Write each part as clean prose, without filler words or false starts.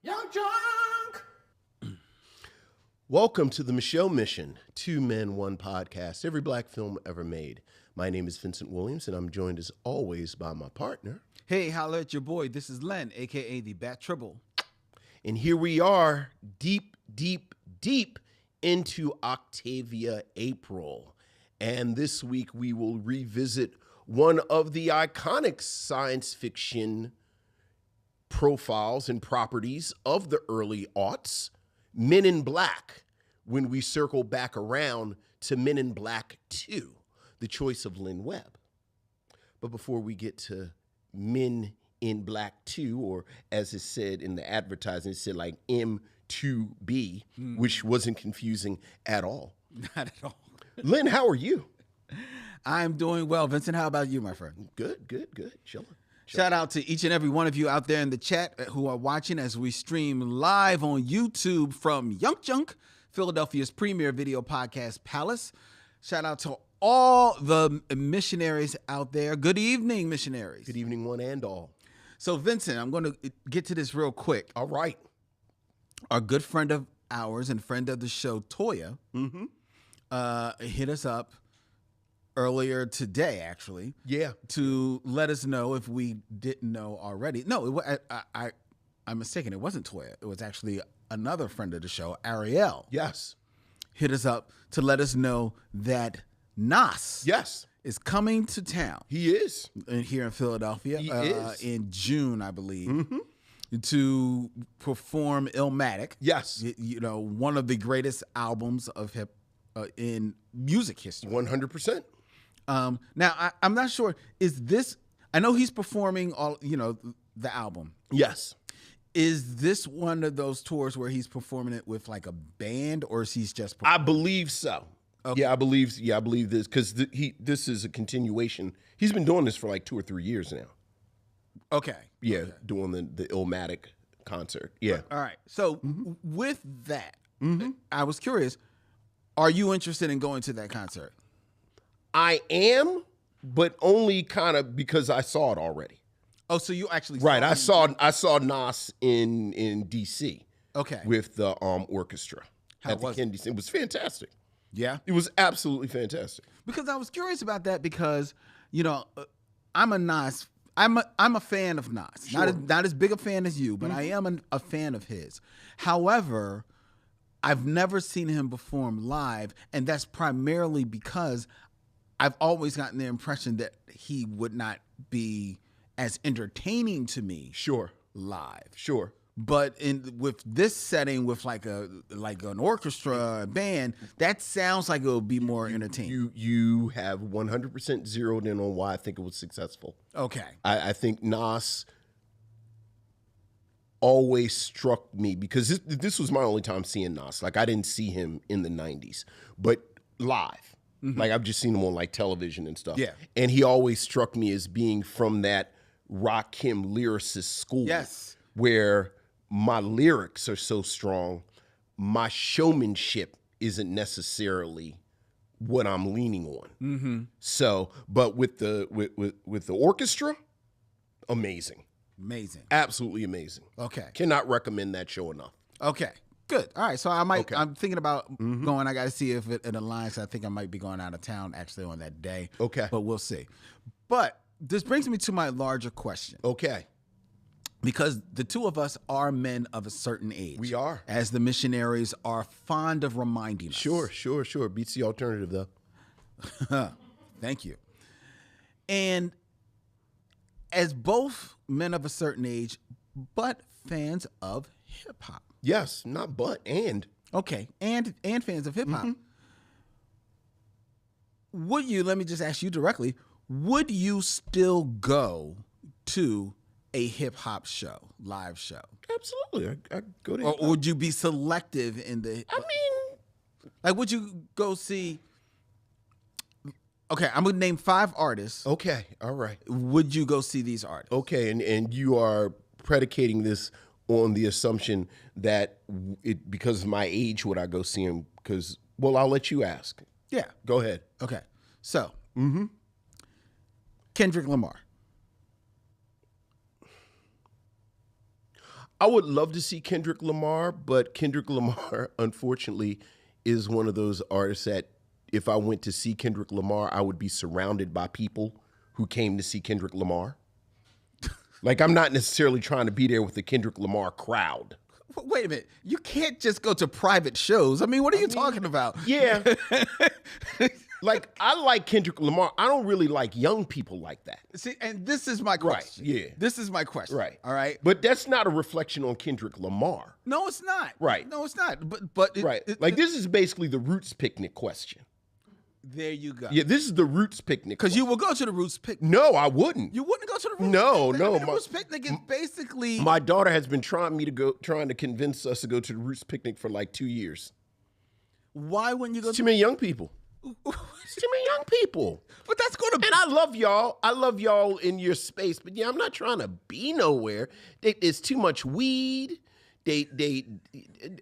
Young Junk. Welcome to the Micheaux Mission, 2 Men, 1 podcast, every black film ever made. My name is Vincent Williams, and I'm joined as always by my partner. Hey, holla at your boy. This is Len, a.k.a. the Bat Tribble. And here we are, deep into Octavia April. And this week we will revisit one of the iconic science fiction profiles and properties of the early aughts, Men in Black, when we circle back around to Men in Black 2, the choice of Lynn Webb. But before we get to Men in Black 2, or as it said in the advertising, it said like M2B, which wasn't confusing at all. Not at all. Lynn, how are you? I'm doing well. Vincent, how about you, my friend? Good. Chilling. Shout out to each and every one of you out there in the chat who are watching as we stream live on YouTube from Young Junk, Philadelphia's premier video podcast palace. Shout out to all the missionaries out there. Good evening, missionaries. Good evening, one and all. So, Vincent, I'm going to get to this real quick. All right. Our good friend of ours and friend of the show, Toya, hit us up earlier today, actually. Yeah. To let us know if we didn't know already. No, I'm mistaken. It wasn't Toya. It was actually another friend of the show, Ariel. Yes. Hit us up to let us know that Nas is coming to town. He is. Here in Philadelphia. He is. In June, I believe. To perform Illmatic. Yes. You know, one of the greatest albums of in music history. 100%. Now, I'm not sure, is this, I know he's performing the album. Yes. Is this one of those tours where he's performing it with like a band, or is he just I believe so. Okay. Yeah, I believe this, because this is a continuation. He's been doing this for like 2 or 3 years now. Okay. Yeah, Okay. doing the Illmatic concert. Yeah. All right. So with that, I was curious, are you interested in going to that concert? I am, but only kind of because I saw it already. Oh, so you actually Right. I saw saw Nas in DC. Okay. With the orchestra. How at the was it? Kennedy. It was fantastic. Yeah. It was absolutely fantastic. Because I was curious about that because, I'm a Nas. I'm a fan of Nas. Sure. Not as big a fan as you, but I am a fan of his. However, I've never seen him perform live, and that's primarily because I've always gotten the impression that he would not be as entertaining to me Sure. live. Sure. But with this setting, with like an orchestra, a band, that sounds like it would be more entertaining. You have 100% zeroed in on why I think it was successful. Okay. I think Nas always struck me because this was my only time seeing Nas. Like, I didn't see him in the 90s, but live. Like, I've just seen him on like television and stuff. Yeah. And he always struck me as being from that Rakim lyricist school. Yes. Where my lyrics are so strong, my showmanship isn't necessarily what I'm leaning on. So, but with the orchestra, amazing. Amazing. Absolutely amazing. Okay. Cannot recommend that show enough. Okay. Good. All right. So I might. Okay. I'm thinking about going. I got to see if it aligns. I think I might be going out of town actually on that day. Okay. But we'll see. But this brings me to my larger question. Okay. Because the two of us are men of a certain age. We are. As the missionaries are fond of reminding us. Sure. Beats the alternative, though. Thank you. And as both men of a certain age, but fans of hip hop. Yes, not but, and. Okay, and fans of hip hop. Would you, let me just ask you directly, would you still go to a hip hop show, live show? Absolutely. I go to Or would you be selective in the... I mean... Like, would you go see... Okay, I'm going to name 5 artists. Okay, all right. Would you go see these artists? Okay, and you are predicating this on the assumption that because of my age, would I go see him? Because, well, I'll let you ask. Yeah. Go ahead. Okay. So, Kendrick Lamar. I would love to see Kendrick Lamar, but Kendrick Lamar, unfortunately, is one of those artists that if I went to see Kendrick Lamar, I would be surrounded by people who came to see Kendrick Lamar. Like, I'm not necessarily trying to be there with the Kendrick Lamar crowd. Wait a minute. You can't just go to private shows. I mean, what are you talking about? Yeah. Like, I like Kendrick Lamar. I don't really like young people like that. See, and this is my question. Right, yeah. This is my question. Right. All right. But that's not a reflection on Kendrick Lamar. No, it's not. Right. No, it's not. But Right. Like, this is basically the Roots picnic question. There you go. Yeah, this is the Roots picnic. Because you will go to the Roots picnic. No, I wouldn't. You wouldn't go to the Roots No, picnic? no. I mean, the Roots picnic is basically... My daughter has been trying to convince us to go to the Roots picnic for like 2 years. Why wouldn't you go Too many young people. It's too many young people. But that's going to be... And I love y'all. I love y'all in your space. But yeah, I'm not trying to be nowhere. It's too much weed.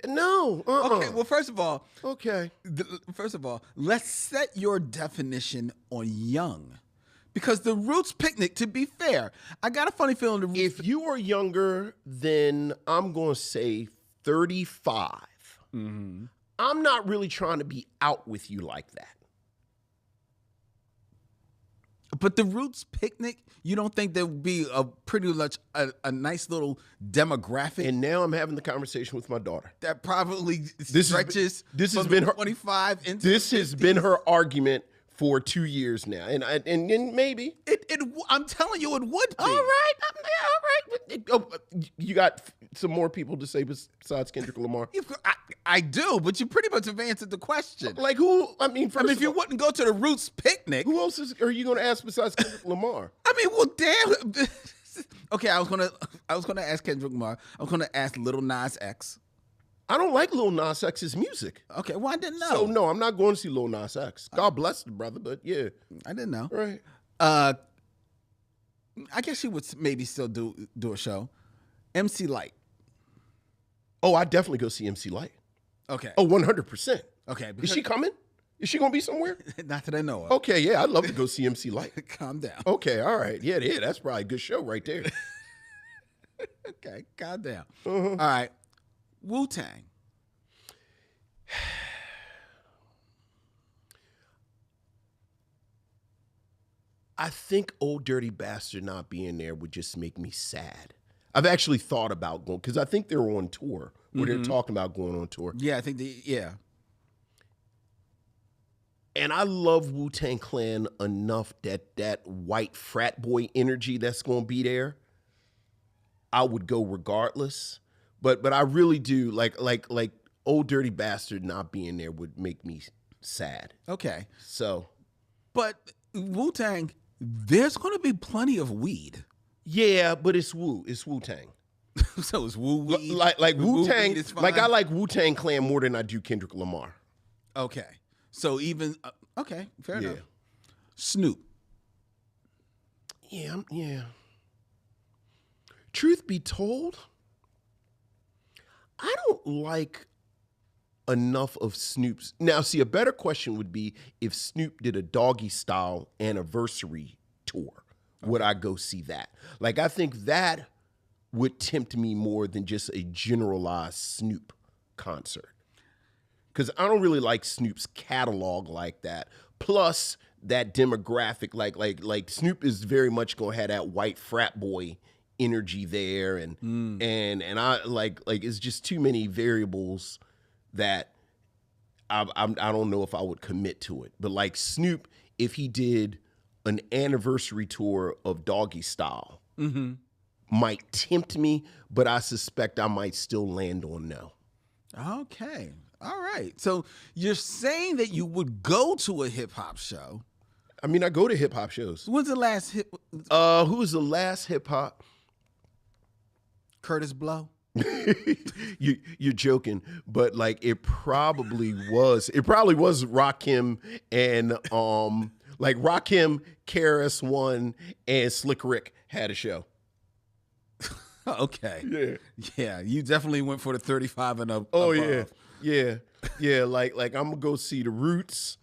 No. Okay, well, first of all... Okay. First of all, let's set your definition on young. Because the Roots picnic, to be fair, I got a funny feeling the Roots... If you are younger than, I'm going to say 35, I'm not really trying to be out with you like that. But the Roots picnic, you don't think there would be a pretty much a nice little demographic? And now I'm having the conversation with my daughter. That probably This has been her 25 into This has been her argument for 2 years now, and maybe I'm telling you, it would be. All right. Oh, you got some more people to say besides Kendrick Lamar? I do, but you pretty much have answered the question. Like who? I mean, if you wouldn't go to the Roots picnic, who else are you going to ask besides Kendrick Lamar? I mean, well, damn. Okay, I was gonna ask Kendrick Lamar. I was gonna ask Lil Nas X. I don't like Lil Nas X's music. Okay, well, I didn't know. So no, I'm not going to see Lil Nas X. God bless the brother, but yeah, I didn't know. Right. I guess she would maybe still do a show. MC Light. Oh, I definitely go see MC Light. Okay. Oh, 100%. Okay. Is she coming? Is she going to be somewhere? Not that I know of. Okay, yeah, I'd love to go see MC Light. Calm down. Okay, all right. Yeah, that's probably a good show right there. Okay, calm down. All right. Wu-Tang. I think Old Dirty Bastard not being there would just make me sad. I've actually thought about going, because I think they're on tour, where they're talking about going on tour. Yeah, I think yeah. And I love Wu-Tang Clan enough that white frat boy energy that's going to be there, I would go regardless. But I really do, like Old Dirty Bastard not being there would make me sad. Okay. So. But Wu-Tang, there's going to be plenty of weed. Yeah, but it's Wu-Tang. So it's Wu weed. Like Wu-Tang, is fine? like I like Wu-Tang Clan more than I do Kendrick Lamar. Okay. So even okay, fair Yeah. enough. Snoop. Yeah. Truth be told, I don't like enough of Snoop's. Now, see, a better question would be if Snoop did a Doggy Style anniversary tour. Would I go see that? Like, I think that would tempt me more than just a generalized Snoop concert. Because I don't really like Snoop's catalog like that. Plus, that demographic, like Snoop is very much going to have that white frat boy energy there. And I like it's just too many variables that I don't know if I would commit to it. But like Snoop, if he did an anniversary tour of Doggy Style, might tempt me, but I suspect I might still land on no. Okay. All right. So you're saying that you would go to a hip hop show. I mean, I go to hip hop shows. When's the last hip? Who was the last hip hop? Curtis Blow. You're joking, but like it probably was Rakim and like Rakim, KRS-One, and Slick Rick had a show. Okay. Yeah. You definitely went for the 35 and up. Oh above. yeah. Like I'm gonna go see the Roots.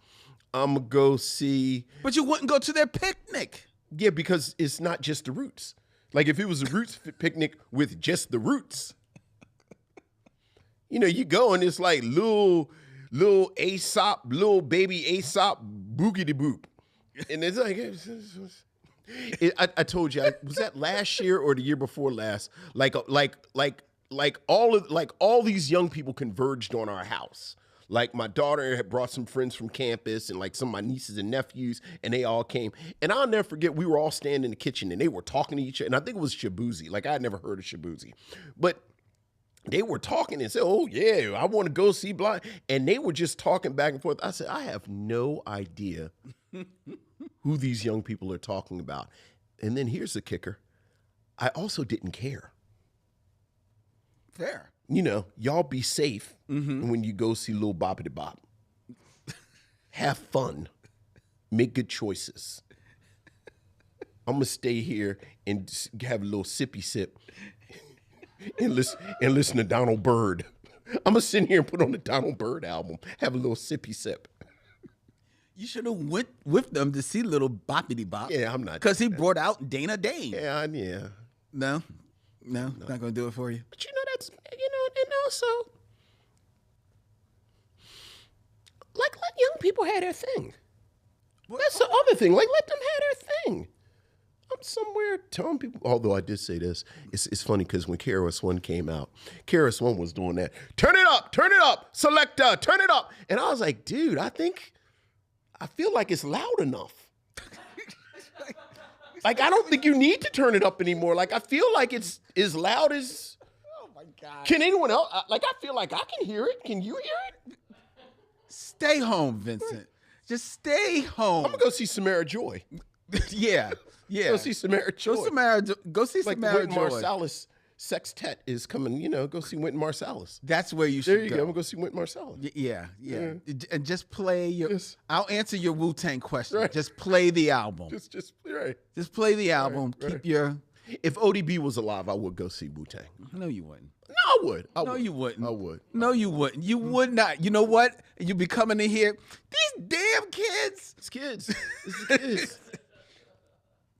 I'm gonna go see. But you wouldn't go to their picnic. Yeah, because it's not just the Roots. Like if it was a Roots picnic with just the Roots, You know, you go and it's like little Aesop, little baby Aesop boogity boop. And it's like, I told you, was that last year or the year before last? Like all these young people converged on our house. Like my daughter had brought some friends from campus and like some of my nieces and nephews, and they all came. And I'll never forget, we were all standing in the kitchen and they were talking to each other. And I think it was Shabuzi. Like I had never heard of Shabuzi. But they were talking and said, oh yeah, I want to go see Blind. And they were just talking back and forth. I said, I have no idea who these young people are talking about. And then here's the kicker. I also didn't care. Fair. You know, y'all be safe when you go see Lil Boppity Bop. Have fun. Make good choices. I'm going to stay here and have a little sippy sip and listen to Donald Byrd. I'm going to sit here and put on the Donald Byrd album, have a little sippy sip. You should have went with them to see Little Boppity Bop. Yeah, I'm not. Because he brought out Dana Dane. Yeah. No, not going to do it for you. But you know, that's, you know, and also, like, let young people have their thing. That's the other thing. Like, let them have their thing. I'm somewhere telling people, although I did say this, it's funny because when KRS-One came out, KRS-One was doing that. Turn it up, selector, turn it up. And I was like, dude, I feel like it's loud enough. Like, I don't think you need to turn it up anymore. Like, I feel like it's as loud as... Oh, my God. Can anyone else? Like, I feel like I can hear it. Can you hear it? Stay home, Vincent. Just stay home. I'm going to go see Samara Joy. Yeah. Go see Samara Joy. Go see like Samara Wynton Joy. Marsalis Sextet is coming. You know, go see Wynton Marsalis. That's where you should There you go. I'm going to go see Wynton Marsalis. Yeah. And just play your... Yes. I'll answer your Wu-Tang question. Right. Just play the album. Just right. Just play the album. Right. Keep your... If ODB was alive, I would go see Wu-Tang. No, you wouldn't. No, I would. No, you wouldn't. I would. No, you wouldn't. You would not. You know what? You be coming in here. These damn kids. It's kids. It's kids.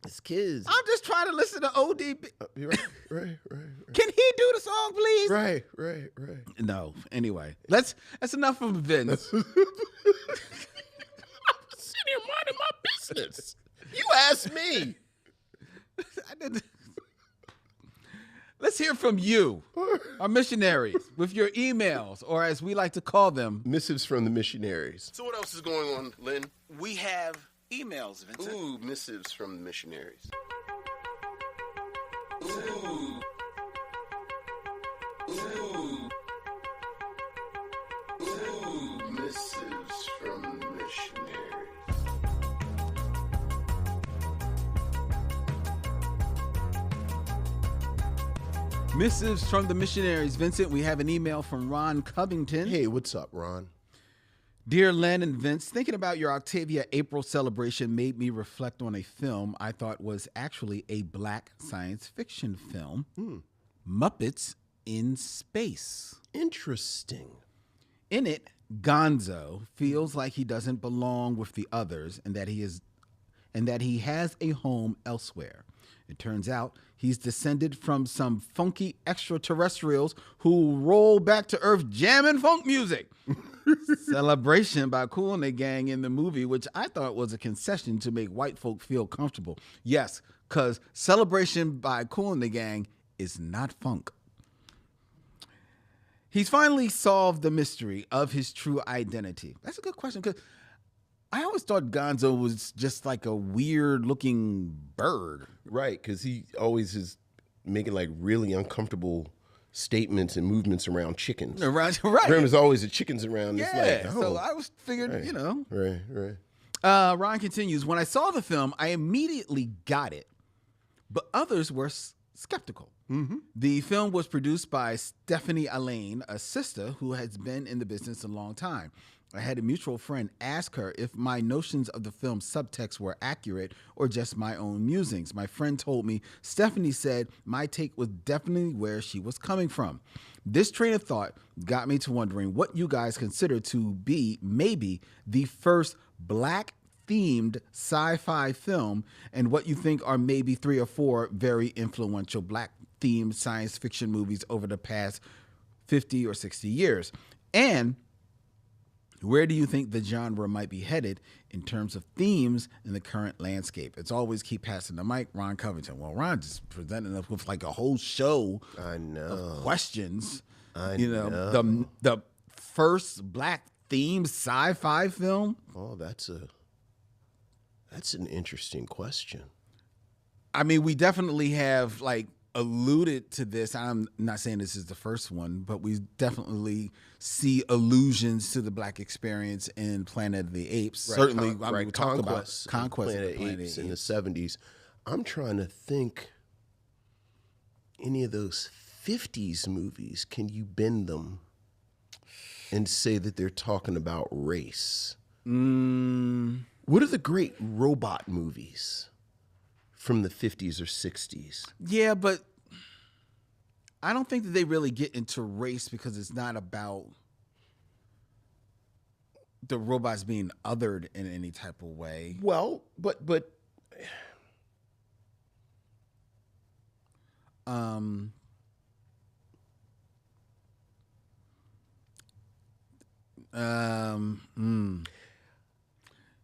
It's kids. I'm just trying to listen to ODB. Right. Can he do the song, please? Right. No. Anyway, that's enough from Vince. I'm sitting here minding my business. You asked me. I didn't. Let's hear from you, our missionaries, with your emails, or as we like to call them, missives from the missionaries. So what else is going on, Lynn? We have emails, Vincent. Ooh, missives from the missionaries. Ooh. Missives from the missionaries. Missives from the missionaries. Vincent, we have an email from Ron Covington. Hey, what's up, Ron? Dear Len and Vince, thinking about your Octavia April celebration made me reflect on a film I thought was actually a black science fiction film, Muppets in Space. Interesting. In it, Gonzo feels like he doesn't belong with the others and that he has a home elsewhere. It turns out he's descended from some funky extraterrestrials who roll back to Earth jamming funk music. Celebration by Kool and the Gang in the movie, which I thought was a concession to make white folk feel comfortable. Yes, because Celebration by Kool and the Gang is not funk. He's finally solved the mystery of his true identity. That's a good question, because I always thought Gonzo was just like a weird-looking bird. Right, because he always is making like really uncomfortable statements and movements around chickens. Right. There's always the chickens around. Yeah, it's like, so I was figured, right, you know. Right. Ron continues, when I saw the film, I immediately got it, but others were skeptical. Mm-hmm. The film was produced by Stephanie Allain, a sister who has been in the business a long time. I had a mutual friend ask her if my notions of the film's subtext were accurate or just my own musings. My friend told me Stephanie said my take was definitely where she was coming from. This train of thought got me to wondering what you guys consider to be maybe the first black-themed sci-fi film and what you think are maybe 3 or 4 very influential black-themed science fiction movies over the past 50 or 60 years? And where do you think the genre might be headed in terms of themes in the current landscape? It's always keep passing the mic, Ron Covington. Well, Ron just presented us with like a whole show of questions. I know. The first black themed sci-fi film. Oh, that's an interesting question. I mean, we definitely have like alluded to this. I'm not saying this is the first one, but we definitely see allusions to the black experience in Planet of the Apes. Right. Certainly, I mean, we talked about Conquest of Planet of the Apes in the 70s. I'm trying to think any of those 50s movies, can you bend them and say that they're talking about race? What are the great robot movies from the 50s or 60s? Yeah, but I don't think that they really get into race because it's not about the robots being othered in any type of way. Well, but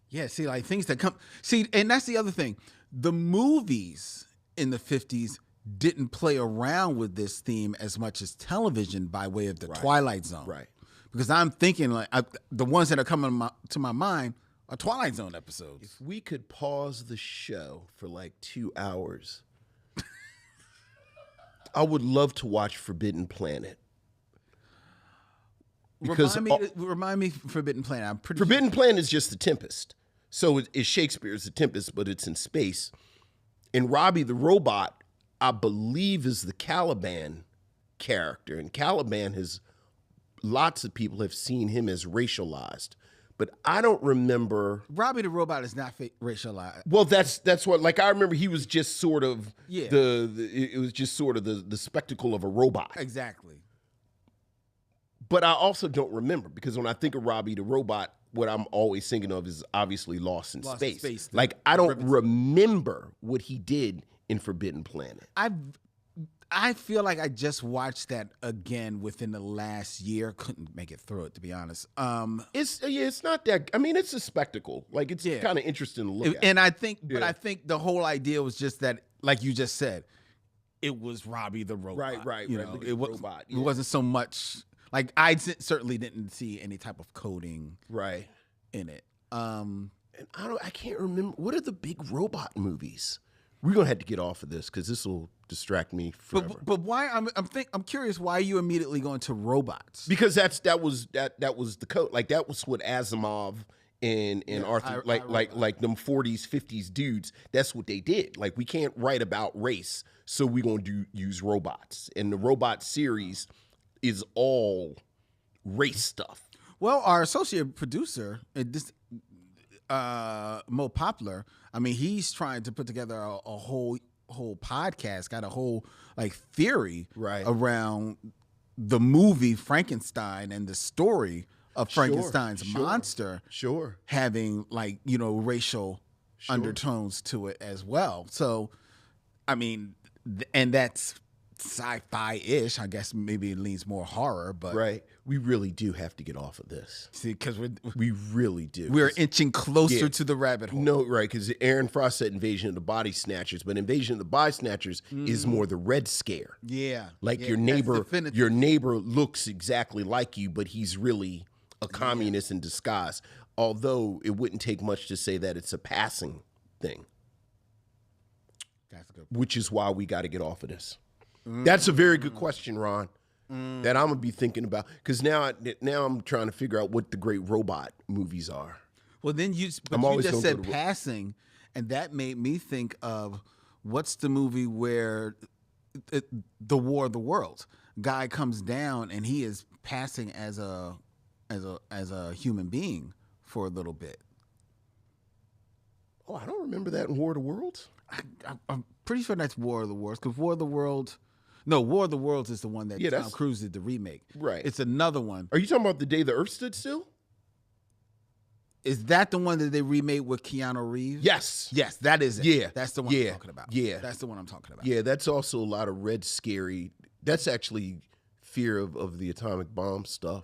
yeah, see, like things that come, see, and that's the other thing. The movies in the 50s didn't play around with this theme as much as television by way of the Twilight Zone. Right. Because I'm thinking like the ones that are coming to my mind are Twilight Zone episodes. If we could pause the show for like 2 hours, I would love to watch Forbidden Planet. Because remind me Forbidden Planet. I'm pretty Forbidden Planet is just The Tempest. So it's Shakespeare's The Tempest, but it's in space. And Robbie the Robot, I believe, is the Caliban character. And Caliban lots of people have seen him as racialized. But I don't remember. Robbie the Robot is not racialized. Well, that's what, like, I remember he was just sort of it was just sort of the spectacle of a robot. Exactly. But I also don't remember, because when I think of Robbie the Robot, what I'm always thinking of is obviously Lost in Space. Like, I don't remember what he did in Forbidden Planet. I feel like I just watched that again within the last year. Couldn't make it through it, to be honest. It's not that. I mean, it's a spectacle. Like, it's kind of interesting to look at. And I think the whole idea was just that, like you just said, it was Robbie the Robot. Right. You know, robot. It wasn't so much. Like, I certainly didn't see any type of coding in it. And I can't remember. What are the big robot movies? We're gonna have to get off of this because this will distract me forever. But why? I'm curious why you immediately go into robots. Because that was the code. Like, that was what Asimov and Arthur like them 40s 50s dudes. That's what they did. Like, we can't write about race, so we're gonna use robots. And the robot series is all race stuff. Well, our associate producer, Mo Poplar, I mean, he's trying to put together a whole podcast, got a whole like theory around the movie Frankenstein and the story of Frankenstein's monster having, like, you know, racial undertones to it as well. So, I mean, and that's sci-fi-ish. I guess maybe it leans more horror, but we really do have to get off of this. See, because we really do. We're inching closer to the rabbit hole. No, right? Because Aaron Frost said Invasion of the Body Snatchers, but Invasion of the Body Snatchers is more the Red Scare. Yeah, like your neighbor looks exactly like you, but he's really a communist in disguise. Although it wouldn't take much to say that it's a passing thing. That's a good point. Which is why we got to get off of this. That's a very good question, Ron, that I'm going to be thinking about. Because now I'm trying to figure out what the great robot movies are. Well, then you just said passing, and that made me think of what's the movie where the War of the Worlds guy comes down and he is passing as a human being for a little bit. Oh, I don't remember that in War of the Worlds. I'm pretty sure that's War of the Worlds, because War of the Worlds is the one that Tom Cruise did the remake. Right. It's another one. Are you talking about The Day the Earth Stood Still? Is that the one that they remade with Keanu Reeves? Yes. Yes, that is it. Yeah. That's the one I'm talking about. Yeah. That's the one I'm talking about. Yeah, that's also a lot of red scary. That's actually fear of the atomic bomb stuff.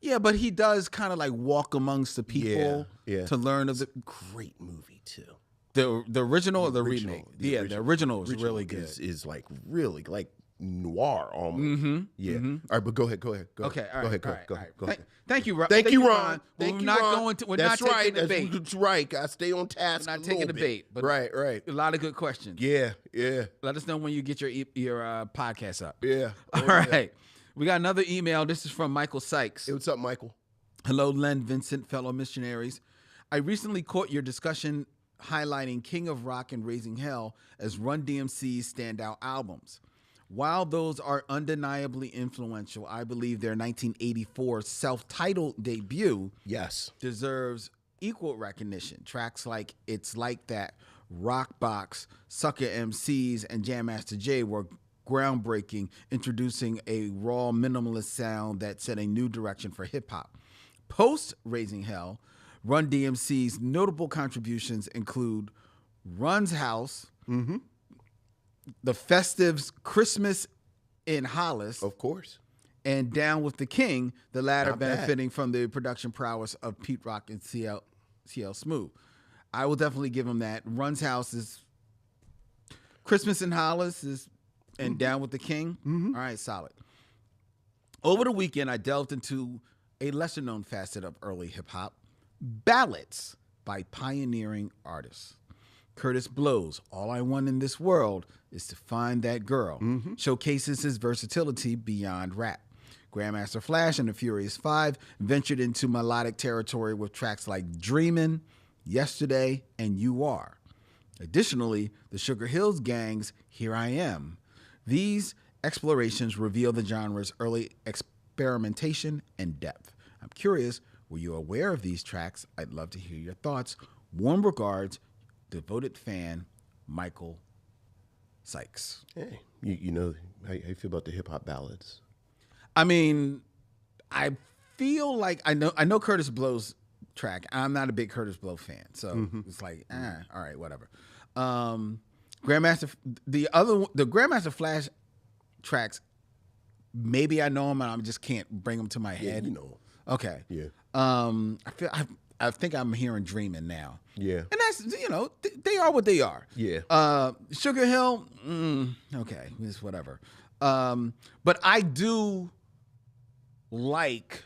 Yeah, but he does kind of like walk amongst the people to learn of the great movie too. The original or the remake? The original is really good. Is like really like noir almost. Mm-hmm. Yeah. Mm-hmm. All right, but go ahead. Okay. Go ahead. Thank you, Ron. Thank you, Ron. We're not taking debate. That's right. I stay on task. We're not taking debate. But right. A lot of good questions. Yeah. Let us know when you get your podcast up. Yeah. All right. We got another email. This is from Michael Sykes. Hey, what's up, Michael? Hello, Len, Vincent, fellow missionaries. I recently caught your discussion highlighting King of Rock and Raising Hell as Run DMC's standout albums. While those are undeniably influential, I believe their 1984 self-titled debut deserves equal recognition. Tracks like It's Like That, Rock Box, Sucker MCs, and Jam Master Jay were groundbreaking, introducing a raw minimalist sound that set a new direction for hip-hop. Post Raising Hell, Run DMC's notable contributions include Run's House, the Festives' Christmas in Hollis, of course, and Down with the King, the latter benefiting from the production prowess of Pete Rock and CL Smooth. I will definitely give him that. Run's House is Christmas in Hollis and Down with the King. All right, solid. Over the weekend, I delved into a lesser-known facet of early hip-hop, ballads by pioneering artists. Curtis Blow's All I Want in This World Is to Find That Girl showcases his versatility beyond rap. Grandmaster Flash and the Furious Five ventured into melodic territory with tracks like Dreamin', Yesterday, and You Are. Additionally, the Sugar Hills Gang's Here I Am. These explorations reveal the genre's early experimentation and depth. I'm curious, were you aware of these tracks? I'd love to hear your thoughts. Warm regards, devoted fan, Michael Sykes. Hey, you know, how you feel about the hip-hop ballads? I mean, I feel like I know Curtis Blow's track. I'm not a big Curtis Blow fan, so it's like, all right, whatever. Grandmaster, the Grandmaster Flash tracks, maybe I know them and I just can't bring them to my head. You know. Okay. Yeah. I think I'm hearing Dreaming now. Yeah. And that's, they are what they are. Yeah. Sugar Hill, okay, it's whatever. But I do like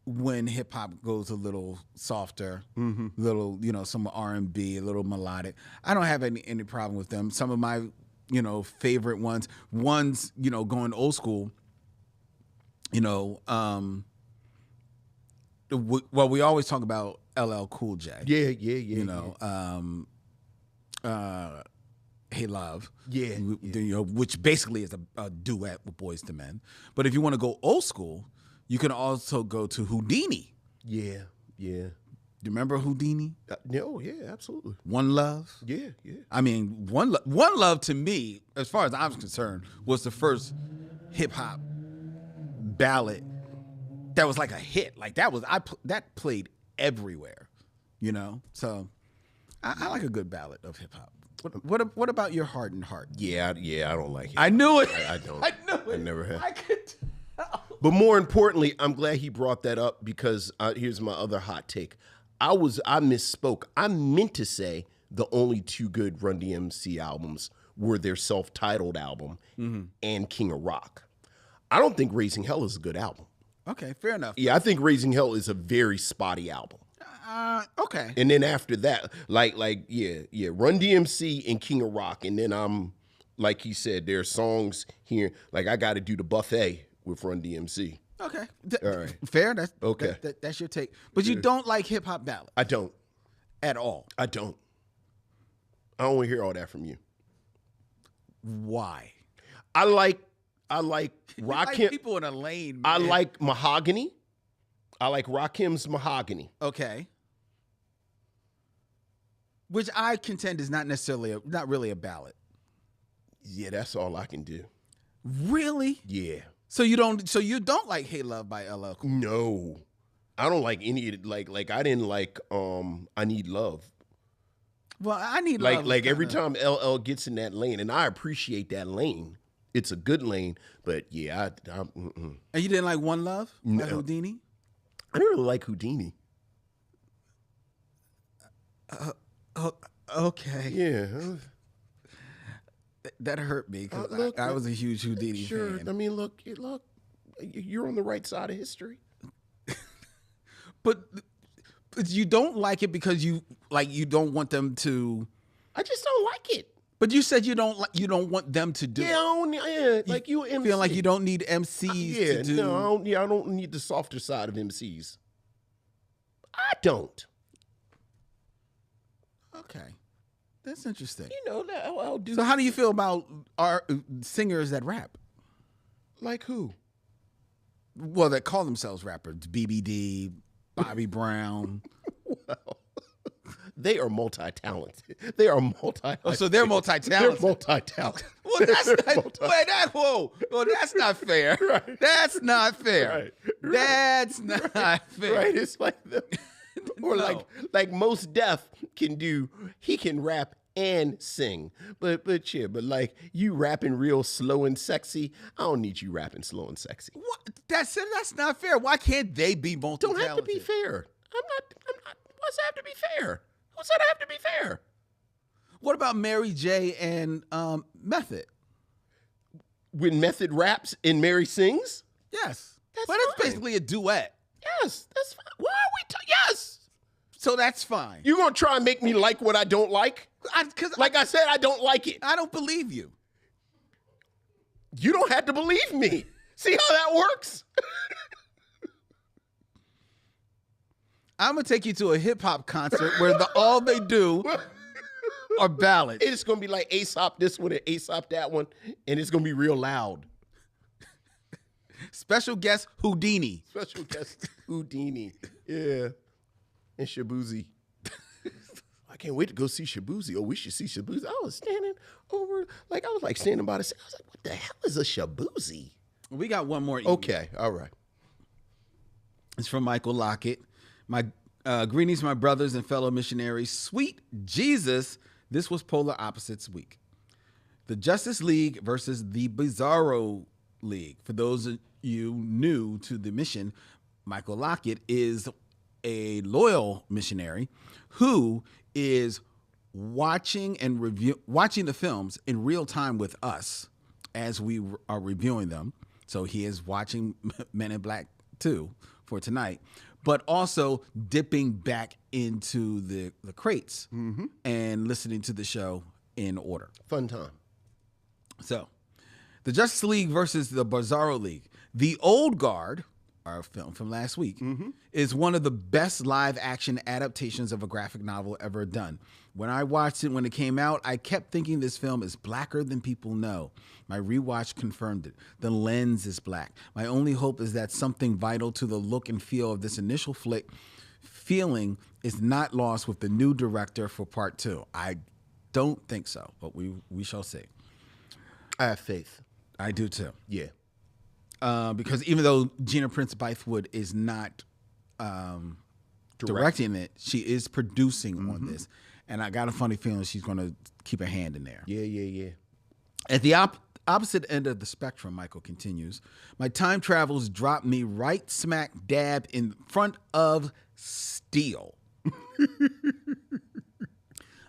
when hip hop goes a little softer, little, some R&B, a little melodic. I don't have any problem with them. Some of my, favorite ones, going old school, well, we always talk about LL Cool J. Yeah. Hey Love. Yeah. Which basically is a duet with Boyz II Men. But if you want to go old school, you can also go to Houdini. Yeah. Do you remember Houdini? No, yeah, absolutely. One Love? Yeah. I mean, One Love to me, as far as I was concerned, was the first hip-hop ballad that was like a hit. Like that played everywhere, So I like a good ballad of hip-hop. What about Your Heart and Heart? Yeah, I don't like it. I knew it. I don't. I knew it. I never have. I could tell. But more importantly, I'm glad he brought that up because here's my other hot take. I misspoke. I meant to say the only two good Run DMC albums were their self-titled album and King of Rock. I don't think Raising Hell is a good album. Okay, fair enough. Yeah, I think Raising Hell is a very spotty album. Okay. And then after that, like, Run DMC and King of Rock, and then I'm like he said, there are songs here like I got to do the buffet with Run DMC. Okay. All right. Fair. That's okay. That's your take. But you don't like hip hop ballads. I don't. At all. I don't. I don't want to hear all that from you. Why? I like Rakim. Like people in a lane. Man. I like Mahogany. I like Rakim's Mahogany. Okay. Which I contend is not really a ballad. Yeah, that's all I can do. Really? Yeah. So you don't like Hey Love by LL Cool? No. I don't like any of it. Like I didn't like I Need Love. Well, I Need Love. Like every time LL gets in that lane, and I appreciate that lane, it's a good lane. But yeah, And you didn't like One Love by Houdini? I don't really like Houdini. Okay. Yeah. That hurt me because I was a huge Houdini fan. I mean, look, you're on the right side of history. But you don't like it because you don't want them to. I just don't like it. But you said you don't want them to do it. Like you MC. Feel like you don't need MCs to do. No, I don't need the softer side of MCs. I don't. Okay. That's interesting. You know, I'll do. So how do you feel about our singers that rap? Like who? Well, that call themselves rappers. BBD, Bobby Brown. Well, they are multi-talented. They are multi. Oh, so they're multi-talented. They're multi-talented. Well, that's not. Whoa. Well, that's not fair. Right. That's not fair. Right. That's not fair. Right. It's like or No. like Most Def can do. He can rap and sing. But like you rapping real slow and sexy. I don't need you rapping slow and sexy. What? That's not fair. Why can't they be multi-talented? Don't have to be fair. I'm not. What's that have to be fair? What's that have to be fair? What about Mary J. and Method? When Method raps and Mary sings? Yes. That's But it's fine. basically a duet. Yes, that's fine. Why are we yes. So that's fine. You gonna try and make me like what I don't like? Like I said, I don't like it. I don't believe you. You don't have to believe me. See how that works? I'm gonna take you to a hip hop concert where all they do are ballads. It's gonna be like Aesop this one and Aesop that one, and it's gonna be real loud. Special guest Houdini. Special guest Houdini. Yeah. And Shabuzi. I can't wait to go see Shabuzi. Oh, we should see Shabuzi. I was standing standing by the side. I was like, what the hell is a Shabuzi? We got one more email. Okay, all right. It's from Michael Lockett. My greetings, my brothers and fellow missionaries. Sweet Jesus, this was Polar Opposites Week. The Justice League versus the Bizarro League. For those of you new to the mission, Michael Lockett is a loyal missionary who is watching the films in real time with us as we are reviewing them. So he is watching Men in Black 2 for tonight, but also dipping back into the crates and listening to the show in order. Fun time. So, the Justice League versus the Bizarro League. The Old Guard, our film from last week, is one of the best live action adaptations of a graphic novel ever done. When I watched it when it came out, I kept thinking this film is blacker than people know. My rewatch confirmed it. The lens is black. My only hope is that something vital to the look and feel of this initial flick feeling is not lost with the new director for part 2. I don't think so, but we shall see. I have faith. I do too. Yeah. Because even though Gina Prince Bythewood is not directing it, she is producing on this. And I got a funny feeling she's going to keep a hand in there. Yeah. At the opposite end of the spectrum, Michael continues, my time travels dropped me right smack dab in front of steel.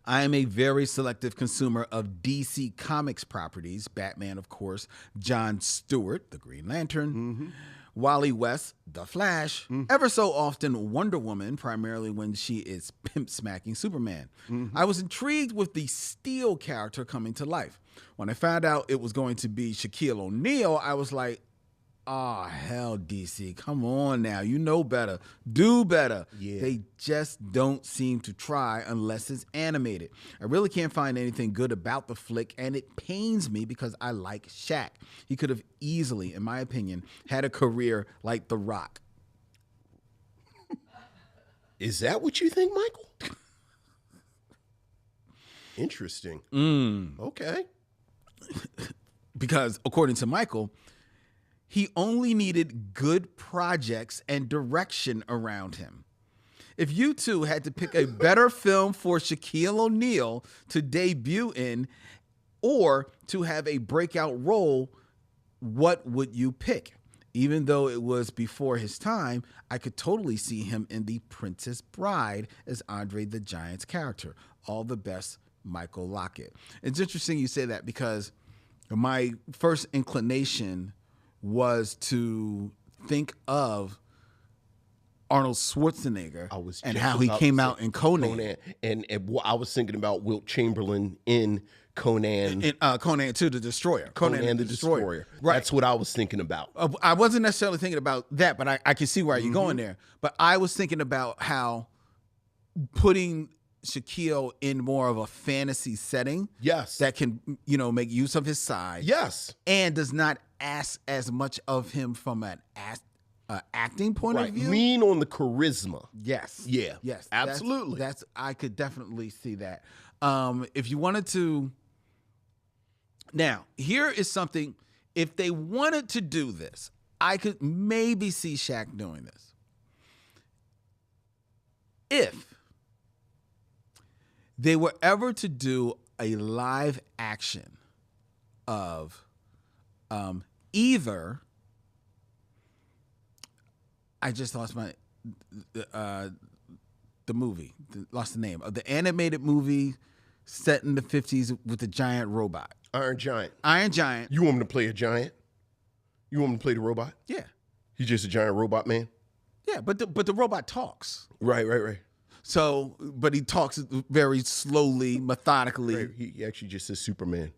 I am a very selective consumer of DC Comics properties. Batman, of course. John Stewart, the Green Lantern. Wally West, the Flash. Ever so often, Wonder Woman, primarily when she is pimp-smacking Superman. I was intrigued with the Steel character coming to life. When I found out it was going to be Shaquille O'Neal, I was like, oh, hell, DC, come on now. You know better. Do better. Yeah. They just don't seem to try unless it's animated. I really can't find anything good about the flick, and it pains me because I like Shaq. He could have easily, in my opinion, had a career like The Rock. Is that what you think, Michael? Interesting. Okay. Because according to Michael, he only needed good projects and direction around him. If you two had to pick a better film for Shaquille O'Neal to debut in, or to have a breakout role, what would you pick? Even though it was before his time, I could totally see him in The Princess Bride as Andre the Giant's character. All the best, Michael Lockett. It's interesting you say that because my first inclination was to think of Arnold Schwarzenegger and how he came out in Conan. And I was thinking about Wilt Chamberlain in Conan. In Conan 2, the Destroyer. Conan the Destroyer. Right. That's what I was thinking about. I wasn't necessarily thinking about that, but I can see where you're going there. But I was thinking about how putting Shaquille in more of a fantasy setting. Yes. That can, make use of his size. Yes. And does not ask as much of him from an acting point of view. Lean on the charisma. Yes. Yeah. Yes. Absolutely. That's I could definitely see that. If you wanted to, now here is something. If they wanted to do this, I could maybe see Shaq doing this. If they were ever to do a live action of either, I just lost the movie, lost the name of the animated movie set in the 50s with the giant robot. Iron Giant. Iron Giant. You want him to play a giant? You want him to play the robot? Yeah. He's just a giant robot man? Yeah, but the robot talks. Right. So, but he talks very slowly, methodically. Right. He actually just says Superman.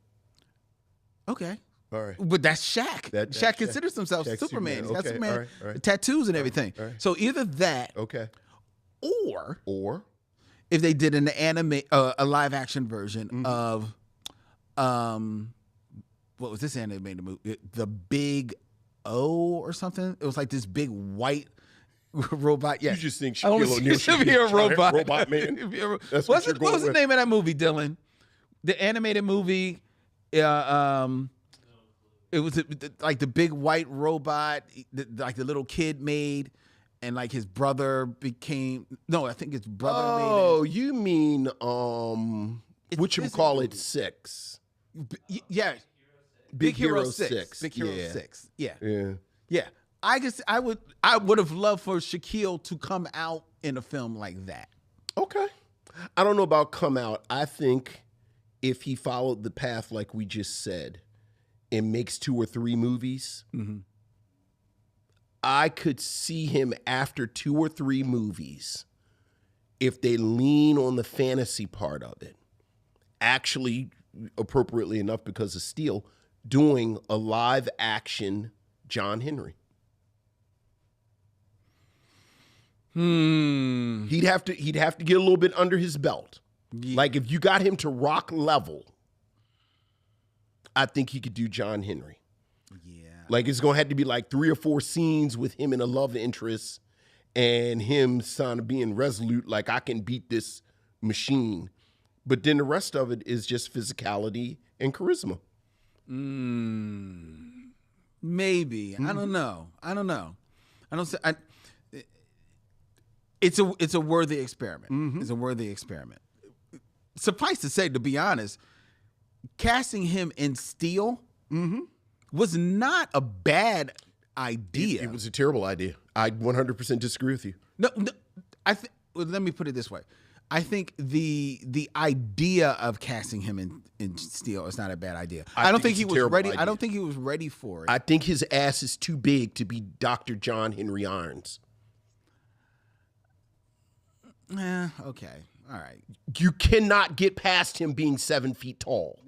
Okay. All right. But that's Shaq. That's Shaq considers himself Shaq's Superman. He's got Okay, Superman all right. tattoos and everything. All right. So either that, Okay. or if they did an a live action version of, what was this animated movie? The Big O or something. It was like this big white robot. Yeah, you just think Shaquille O'Neal should be a robot man. That's what was the name of that movie, Dylan? The animated movie. It was like the big white robot, like the little kid made, and like his brother became. No, I think his brother made it. Oh, you mean what you call it? 6? Yeah, Big Hero 6. Big Hero 6. Yeah. I guess I would have loved for Shaquille to come out in a film like that. Okay. I don't know about come out. I think if he followed the path like we just said and makes 2 or 3 movies, I could see him after 2 or 3 movies, if they lean on the fantasy part of it, actually appropriately enough because of Steel, doing a live action John Henry. He'd have to get a little bit under his belt. Yeah. Like if you got him to Rock level, I think he could do John Henry. Yeah. Like it's gonna have to be like 3 or 4 scenes with him and a love interest and him kind of being resolute, like I can beat this machine. But then the rest of it is just physicality and charisma. Maybe. I don't know. I don't say. It's a worthy experiment. It's a worthy experiment. Suffice to say, to be honest, casting him in Steel was not a bad idea. It was a terrible idea. I 100% disagree with you. No, let me put it this way. I think the idea of casting him in Steel is not a bad idea. I don't think he was ready. I don't think he was ready for it. I think his ass is too big to be Dr. John Henry Irons. Okay. All right. You cannot get past him being 7 feet tall.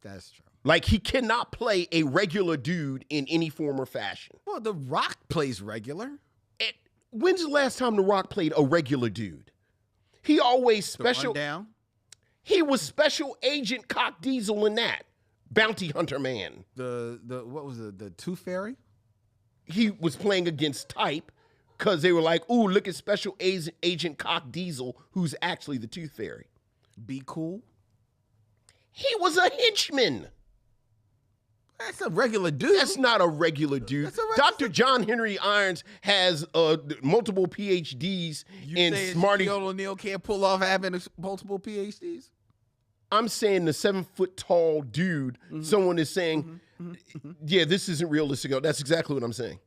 That's true. Like, he cannot play a regular dude in any form or fashion. Well, The Rock plays regular. When's the last time The Rock played a regular dude? He always special. Down. He was Special Agent Cock Diesel in that. Bounty Hunter Man. The what was it? The Tooth Fairy? He was playing against Type because they were like, ooh, look at Special Agent Cock Diesel, who's actually the Tooth Fairy. Be Cool? He was a henchman. That's a regular dude. That's not a regular dude. Dr. John Henry Irons has multiple PhDs in Smarty. Shaquille O'Neal can't pull off having multiple PhDs? I'm saying the 7 foot tall dude, someone is saying, yeah, this isn't realistic. That's exactly what I'm saying.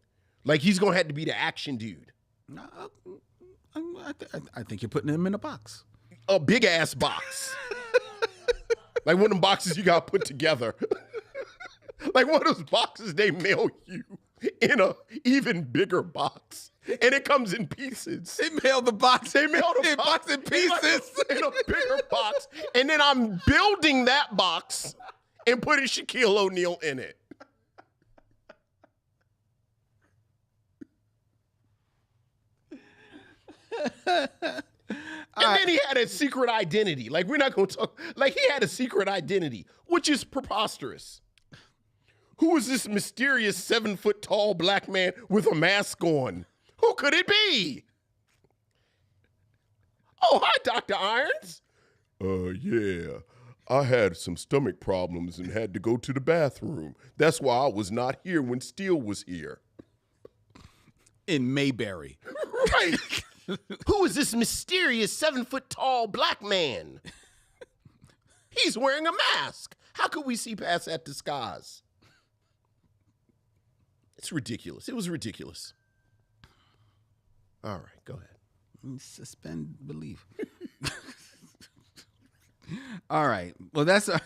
Like, he's going to have to be the action dude. I think you're putting him in a box. A big ass box. Like one of them boxes you got put together. Like one of those boxes they mail you in a even bigger box. And it comes in pieces. They mail the box. They mail the box in pieces. In a bigger box. And then I'm building that box and putting Shaquille O'Neal in it. And then he had a secret identity. Like, we're not going to talk. Like, he had a secret identity, which is preposterous. Who is this mysterious 7 foot tall black man with a mask on? Who could it be? Oh, hi, Dr. Irons. Yeah. I had some stomach problems and had to go to the bathroom. That's why I was not here when Steele was here. In Mayberry. Right. Who is this mysterious 7 foot tall black man? He's wearing a mask. How could we see past that disguise? It's ridiculous. It was ridiculous. All right, go ahead. Suspend belief. All right. Well, that's our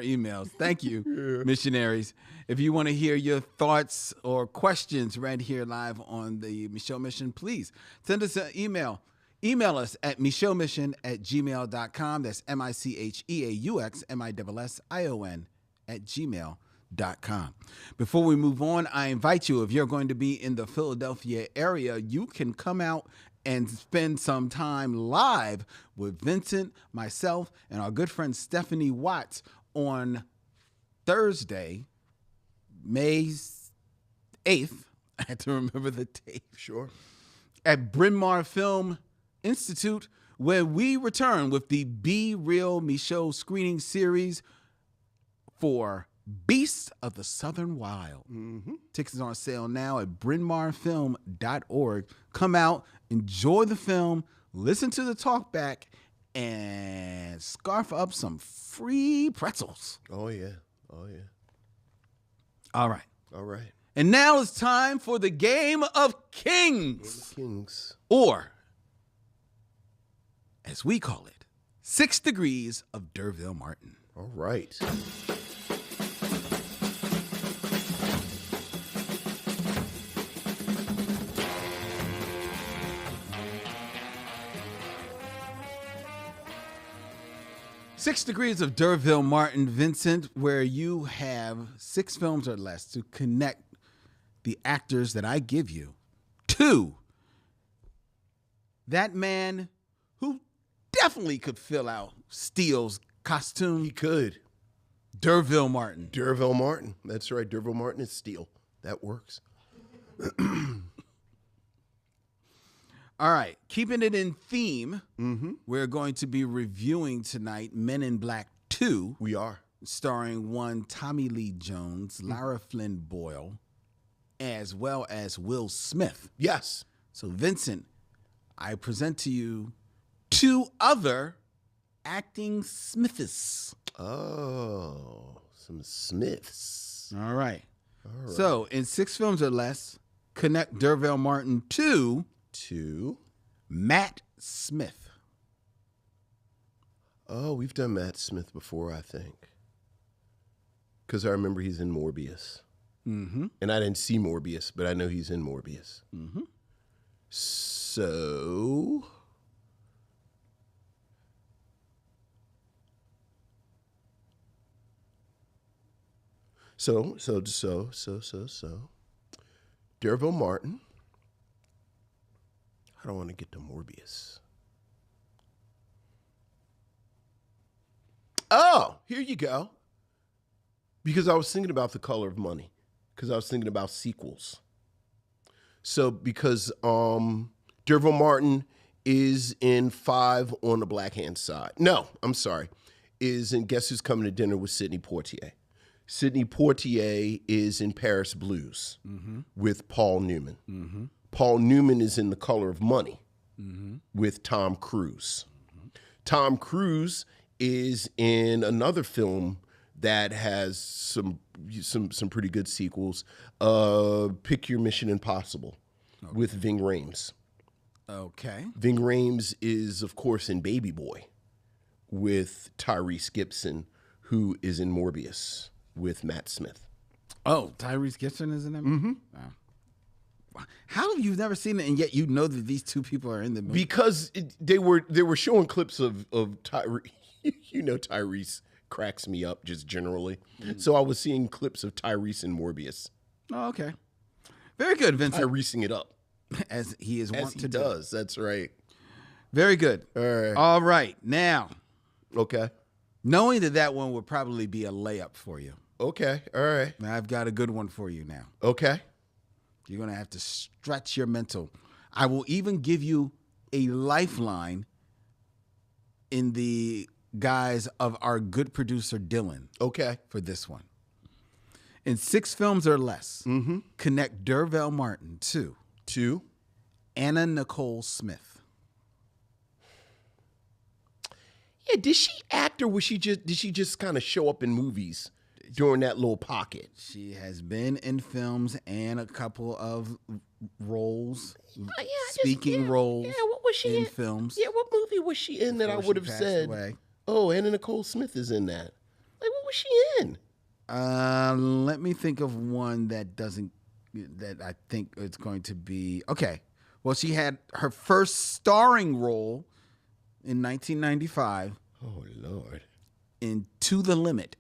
emails. Thank you, missionaries. If you want to hear your thoughts or questions right here live on the Micheaux Mission, please send us an email. Email us at micheauxmission@gmail.com. That's micheauxmission@gmail.com. Before we move on, I invite you, if you're going to be in the Philadelphia area, you can come out and spend some time live with Vincent, myself, and our good friend Stephanie Watts on Thursday, May 8th. I had to remember the date. Sure. At Bryn Mawr Film Institute, where we return with the Be Real Micheaux screening series for Beasts of the Southern Wild. Tickets are on sale now at brynmarfilm.org. Come out, enjoy the film, listen to the talkback, and scarf up some free pretzels. Oh, yeah. Oh, yeah. All right. All right. And now it's time for the Game of Kings. Kings. Or, as we call it, 6 Degrees of D'Urville Martin. All right. Six Degrees of D'Urville Martin, Vincent, where you have 6 films or less to connect the actors that I give you to that man who definitely could fill out Steele's costume. He could. D'Urville Martin. D'Urville Martin. That's right. D'Urville Martin is Steele. That works. All right, keeping it in theme, we're going to be reviewing tonight Men in Black 2. We are. Starring one Tommy Lee Jones, Lara Flynn Boyle, as well as Will Smith. Yes. So, Vincent, I present to you 2 other acting Smiths. Oh, some Smiths. All right. So, in 6 films or less, connect D'Urville Martin to Matt Smith. Oh, we've done Matt Smith before, I think. Because I remember he's in Morbius. And I didn't see Morbius, but I know he's in Morbius. So... So. D'Urville Martin. I don't want to get to Morbius. Oh, here you go. Because I was thinking about The Color of Money. Because I was thinking about sequels. So because D'Urville Martin is in 5 on the Black Hand Side. No, I'm sorry. Is in Guess Who's Coming to Dinner with Sidney Poitier. Sidney Poitier is in Paris Blues with Paul Newman. Paul Newman is in The Color of Money with Tom Cruise. Tom Cruise is in another film that has some pretty good sequels. Pick Your Mission Impossible with Ving Rhames. Okay. Ving Rhames is, of course, in Baby Boy with Tyrese Gibson, who is in Morbius with Matt Smith. Oh, Tyrese Gibson is in that movie? Wow. How have you never seen it, and yet you know that these two people are in the movie? Because they were showing clips of Tyrese. You know, Tyrese cracks me up just generally. So I was seeing clips of Tyrese in Morbius. Oh, okay. Very good, Vincent. Tyrese-ing it up. As he is wont to do. Does. That's right. Very good. All right. All right. Now, Okay. knowing that one would probably be a layup for you, Okay. All right. I've got a good one for you now. Okay. You're going to have to stretch your mental. I will even give you a lifeline in the guise of our good producer, Dylan, Okay. for this one. In 6 films or less, connect Dervell Martin to 2. Anna Nicole Smith. Yeah, did she act or did she just kind of show up in movies during that little pocket? She has been in films and a couple of roles, speaking roles. Yeah, what was she in films? Yeah, what movie was she in that I would have said? Away. Oh, Anna Nicole Smith is in that. Like, what was she in? Let me think of one that I think it's going to be. Okay. Well, she had her first starring role in 1995 Oh, Lord. in To the Limit.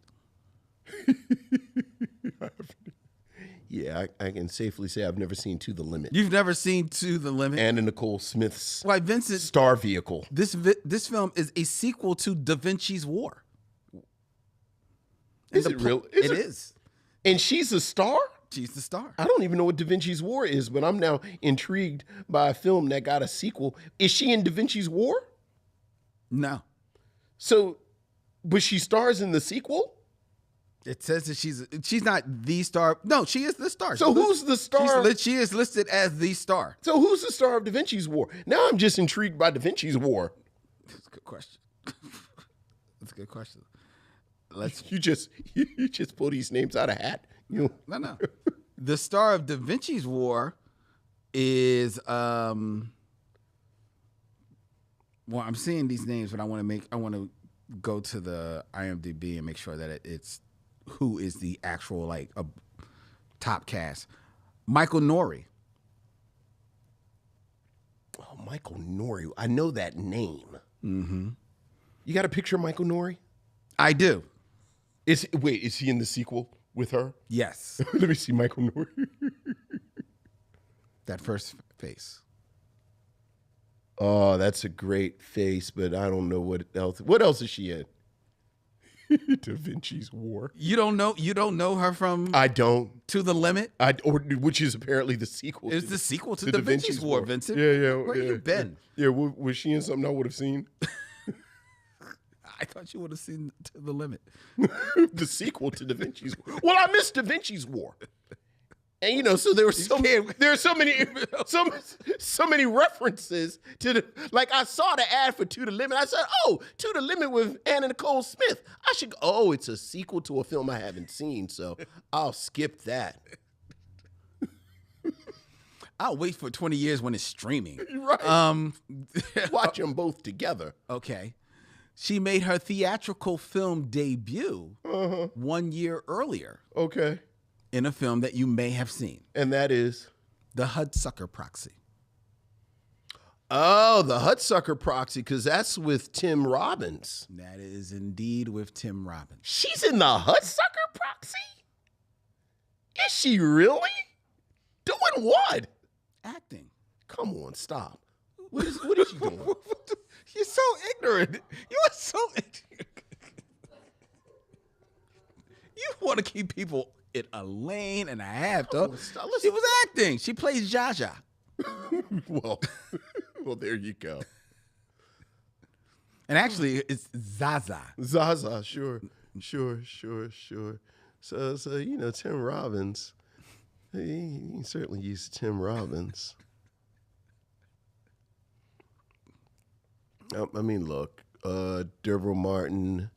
Yeah, I can safely say I've never seen To the Limit. You've never seen To the Limit? Anna Nicole Smith's Why, Vincent, star vehicle. this film is a sequel to Da Vinci's War. Is it real? It is. And she's a star? She's the star. I don't even know what Da Vinci's War is, but I'm now intrigued by a film that got a sequel. Is she in Da Vinci's War? No. So, but she stars in the sequel? It says that she's not the star. No, she is the star. So who's the star? She is listed as the star. So who's the star of Da Vinci's War? Now I'm just intrigued by Da Vinci's War. That's a good question. That's a good question. You just pull these names out of hat. No. The star of Da Vinci's War is well, I'm seeing these names, but I want to go to the IMDb and make sure that it's who is the actual like a top cast. Michael Nouri. Oh, Michael Nouri. I know that name. Mm-hmm. You got a picture of Michael Nouri? I do. Is he in the sequel with her? Yes. Let me see Michael Nouri. That first face. Oh, that's a great face, but I don't know what else. What else is she in? Da Vinci's War. You don't know her from I don't. To the Limit? Which is apparently the sequel. It's the sequel to Da Vinci's War, Vincent. Yeah. Where you been? Yeah, was she in something I would have seen? I thought you would have seen To the Limit. The sequel to Da Vinci's War. Well, I missed Da Vinci's War. And so there were so many references to the, like I saw the ad for To the Limit. I said, "Oh, To the Limit with Anna Nicole Smith." I should go. Oh, it's a sequel to a film I haven't seen, so I'll skip that. I'll wait for 20 years when it's streaming. Right. Watch them both together. Okay. She made her theatrical film debut 1 year earlier. Okay. In a film that you may have seen. And that is? The Hudsucker Proxy. Oh, the Hudsucker Proxy, because that's with Tim Robbins. That is indeed with Tim Robbins. She's in the Hudsucker Proxy? Is she really? Doing what? Acting. Come on, stop. What is she doing? You're so ignorant. You are so ignorant. You want to keep people in a lane and a half, though. She was acting. She plays Jaja. well, there you go. And actually, it's Zaza. Zaza, sure. So Tim Robbins. He certainly used Tim Robbins. I mean, look, Deborah Martin,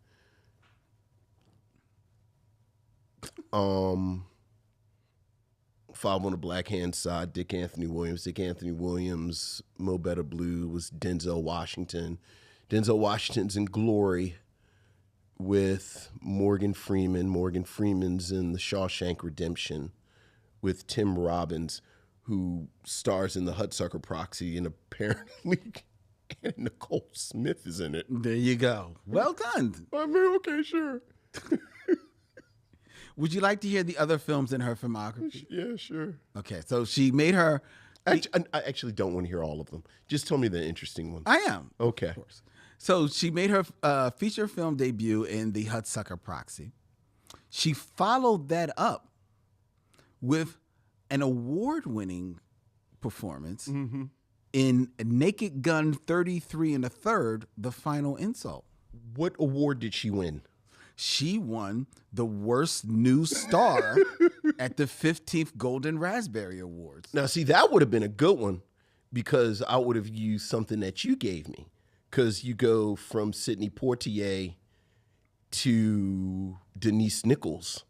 Five on the Black Hand Side, Dick Anthony Williams. Dick Anthony Williams, Mo Better Blue was Denzel Washington. Denzel Washington's in Glory with Morgan Freeman. Morgan Freeman's in The Shawshank Redemption with Tim Robbins, who stars in The Hudsucker Proxy, and apparently Nicole Smith is in it. There you go. Well done. I mean, okay, sure. Would you like to hear the other films in her filmography? Yeah, sure. Okay, so she made her... I actually don't want to hear all of them. Just tell me the interesting ones. I am. Okay. Of course. So she made her feature film debut in The Hudsucker Proxy. She followed that up with an award-winning performance in Naked Gun 33 and a Third, The Final Insult. What award did she win? She won the worst new star at the 15th Golden Raspberry Awards. Now, see, that would have been a good one because I would have used something that you gave me. Because you go from Sidney Poitier to Denise Nichols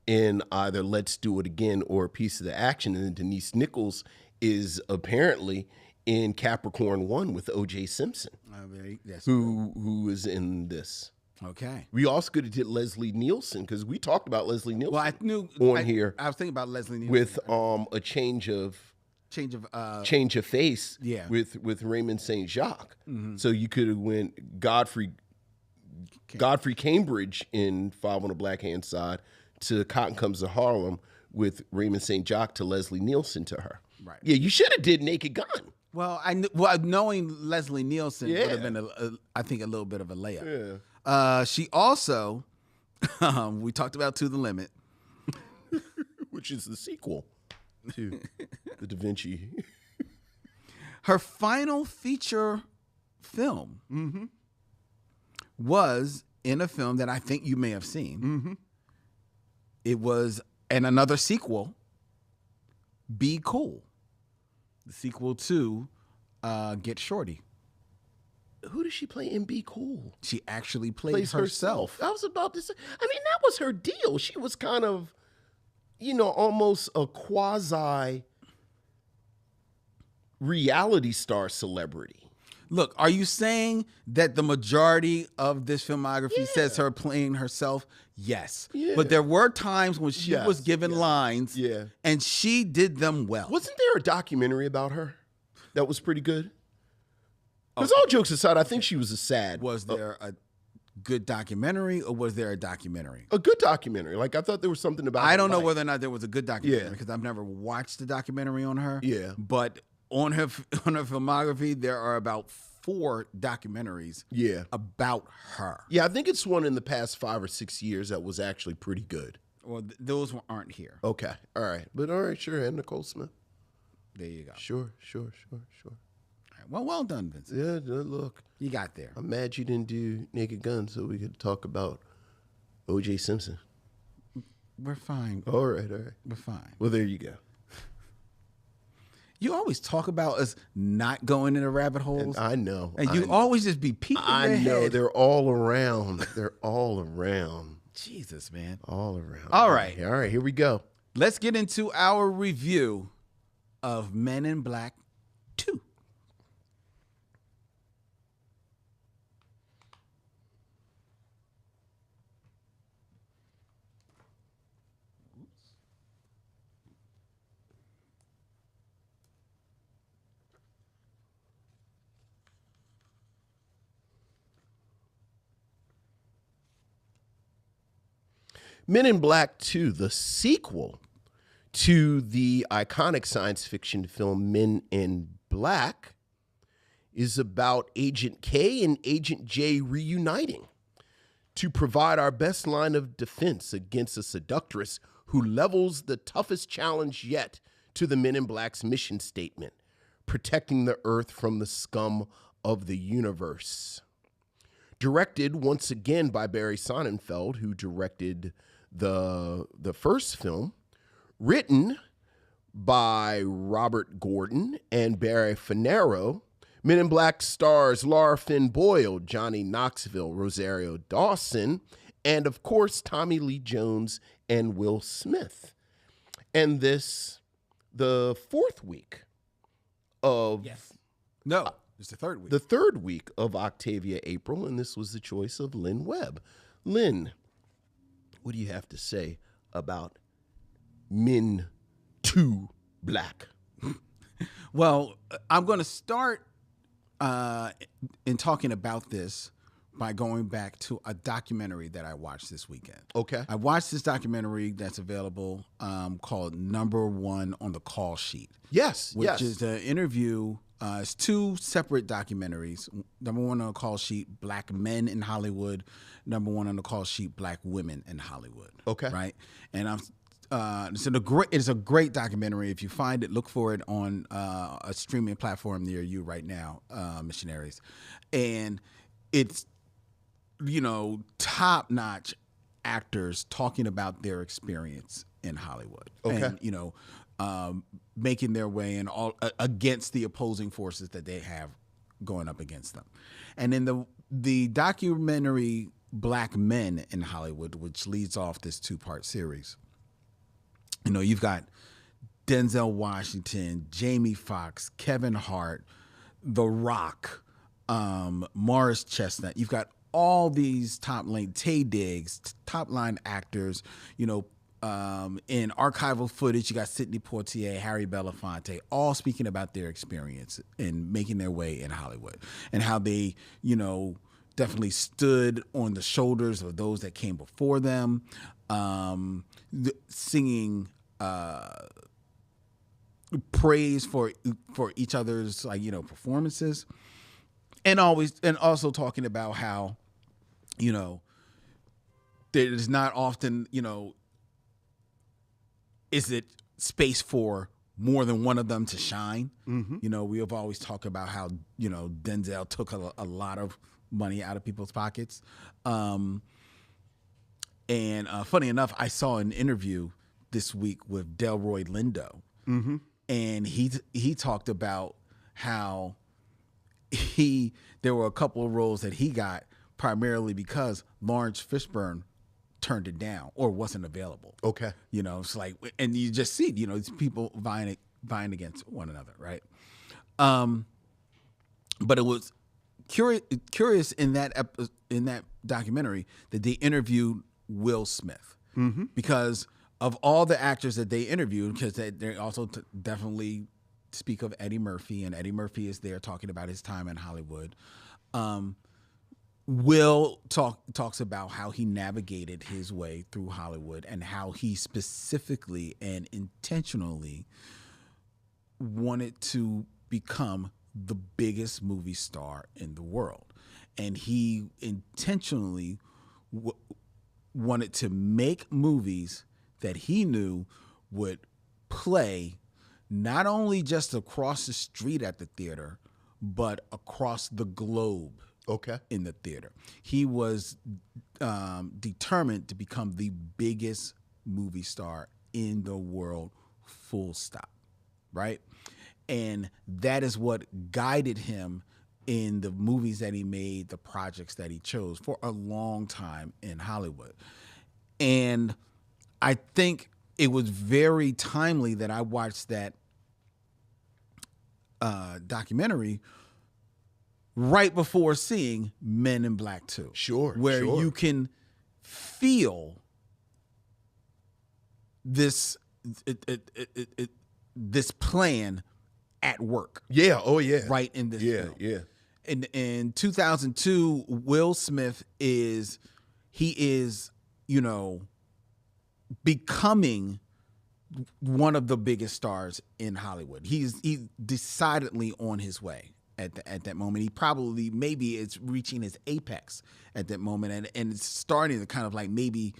in either Let's Do It Again or A Piece of the Action. And then Denise Nichols is apparently in Capricorn 1 with O.J. Simpson, who is in this. Okay. We also could have did Leslie Nielsen because we talked about Leslie Nielsen. Well, I knew here. I was thinking about Leslie Nielsen with a change of face. Yeah. With Raymond St. Jacques. So you could have went Godfrey Cambridge in Five on the Black Hand Side to Cotton Comes to Harlem with Raymond St. Jacques to Leslie Nielsen to her. Right. Yeah, you should have did Naked Gun. Well, knowing Leslie Nielsen would have been, I think, a little bit of a layup. Yeah. She also, we talked about To the Limit, which is the sequel to the Da Vinci. Her final feature film was in a film that I think you may have seen. It was another sequel, Be Cool, the sequel to Get Shorty. Who does she play in Be Cool? She actually plays herself. I was about to say, I mean, that was her deal. She was kind of, almost a quasi reality star celebrity. Look, are you saying that the majority of this filmography says her playing herself? Yes. Yeah. But there were times when she was given lines and she did them well. Wasn't there a documentary about her that was pretty good? Because all jokes aside, I think she was a sad. Was there a good documentary or was there a documentary? A good documentary. Like, I thought there was something about I don't know whether or not there was a good documentary because Yeah. I've never watched the documentary on her. Yeah. But on her filmography, there are about 4 documentaries about her. Yeah, I think it's one in the past 5 or 6 years that was actually pretty good. Well, those aren't here. Okay. All right. But all right, sure. And Nicole Smith. There you go. Sure. All right, well done, Vincent. Yeah, look. You got there. I'm mad you didn't do Naked Gun so we could talk about O.J. Simpson. We're fine. All right. We're fine. Well, there you go. You always talk about us not going into rabbit holes. And I know. And you always just be peeking I your know. head. They're all around. They're all around. Jesus, man. All around. All right. All right, here we go. Let's get into our review of Men in Black 2. Men in Black 2, the sequel to the iconic science fiction film Men in Black, is about Agent K and Agent J reuniting to provide our best line of defense against a seductress who levels the toughest challenge yet to the Men in Black's mission statement, protecting the Earth from the scum of the universe. Directed once again by Barry Sonnenfeld, who directed the first film, written by Robert Gordon and Barry Fanaro, Men in Black stars Laura Finn Boyle, Johnny Knoxville, Rosario Dawson, and of course, Tommy Lee Jones and Will Smith. And this, the fourth week of... Yes. No, it's the third week. The third week of Octavia April, and this was the choice of Lynn Webb. Lynn, what do you have to say about Men to Black? Well, I'm going to start in talking about this by going back to a documentary that I watched this weekend. Okay. I watched this documentary that's available called Number One on the Call Sheet. Yes, which is an interview. It's two separate documentaries. Number One on the Call Sheet, Black Men in Hollywood. Number One on the Call Sheet, Black Women in Hollywood. Okay. Right? And it's a great documentary. If you find it, look for it on a streaming platform near you right now, Missionaries. And it's, top-notch actors talking about their experience in Hollywood. Okay. And, making their way in all against the opposing forces that they have going up against them. And in the documentary Black Men in Hollywood, which leads off this two-part series, you've got Denzel Washington, Jamie Foxx, Kevin Hart, The Rock, Morris Chestnut. You've got all these top-line Taye Diggs, top-line actors, in archival footage. You got Sidney Poitier, Harry Belafonte, all speaking about their experience in making their way in Hollywood and how they, definitely stood on the shoulders of those that came before them, singing praise for each other's performances, and also talking about how there's not often is it space for more than one of them to shine. Mm-hmm. We have always talked about how Denzel took a lot of money out of people's pockets, and funny enough, I saw an interview this week with Delroy Lindo, mm-hmm. and he talked about how there were a couple of roles that he got primarily because Lawrence Fishburne turned it down or wasn't available. Okay. It's like, and you just see, these people vying against one another, right? But it was curious in that documentary that they interviewed Will Smith, mm-hmm. because of all the actors that they interviewed, because they also definitely speak of Eddie Murphy, and Eddie Murphy is there talking about his time in Hollywood. Will talks about how he navigated his way through Hollywood and how he specifically and intentionally wanted to become the biggest movie star in the world. And he intentionally wanted to make movies that he knew would play not only just across the street at the theater, but across the globe. Okay. In the theater. He was determined to become the biggest movie star in the world, full stop, right? And that is what guided him in the movies that he made, the projects that he chose for a long time in Hollywood. And I think it was very timely that I watched that documentary right before seeing Men in Black 2. Sure. Where you can feel this this plan at work. Yeah. Oh, yeah. Right in this film. Yeah. In 2002, Will Smith is becoming one of the biggest stars in Hollywood. He's decidedly on his way. At that moment, he probably maybe it's reaching his apex at that moment, and it's starting to kind of like maybe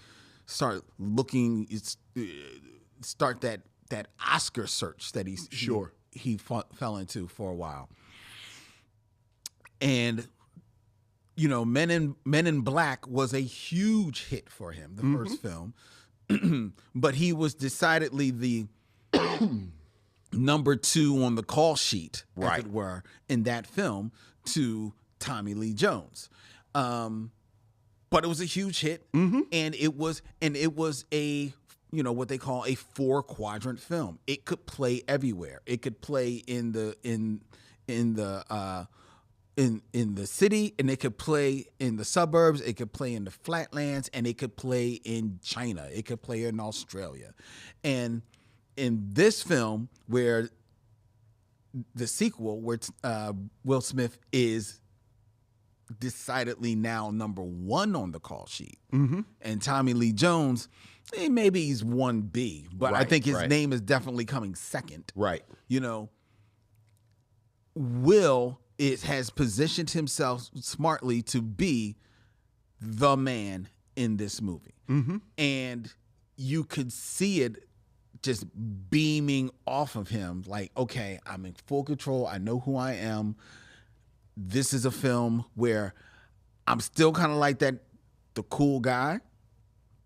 start looking, start that Oscar search that he fell into for a while. And Men in Black was a huge hit for him, the mm-hmm. first film, but he was decidedly number 2 on the call sheet, Right. as it were, in that film to Tommy Lee Jones. But it was a huge hit, and it was a what they call a 4-quadrant film. It could play everywhere. It could play in the city, and it could play in the suburbs. It could play in the flatlands, and it could play in China. It could play in Australia, and in this film, where the sequel, where Will Smith is decidedly now number 1 on the call sheet, and Tommy Lee Jones, maybe he's 1B, but I think his name is definitely coming second. Right. Will has positioned himself smartly to be the man in this movie, and you could see it just beaming off of him. Like, okay, I'm in full control. I know who I am. This is a film where I'm still kind of like the cool guy,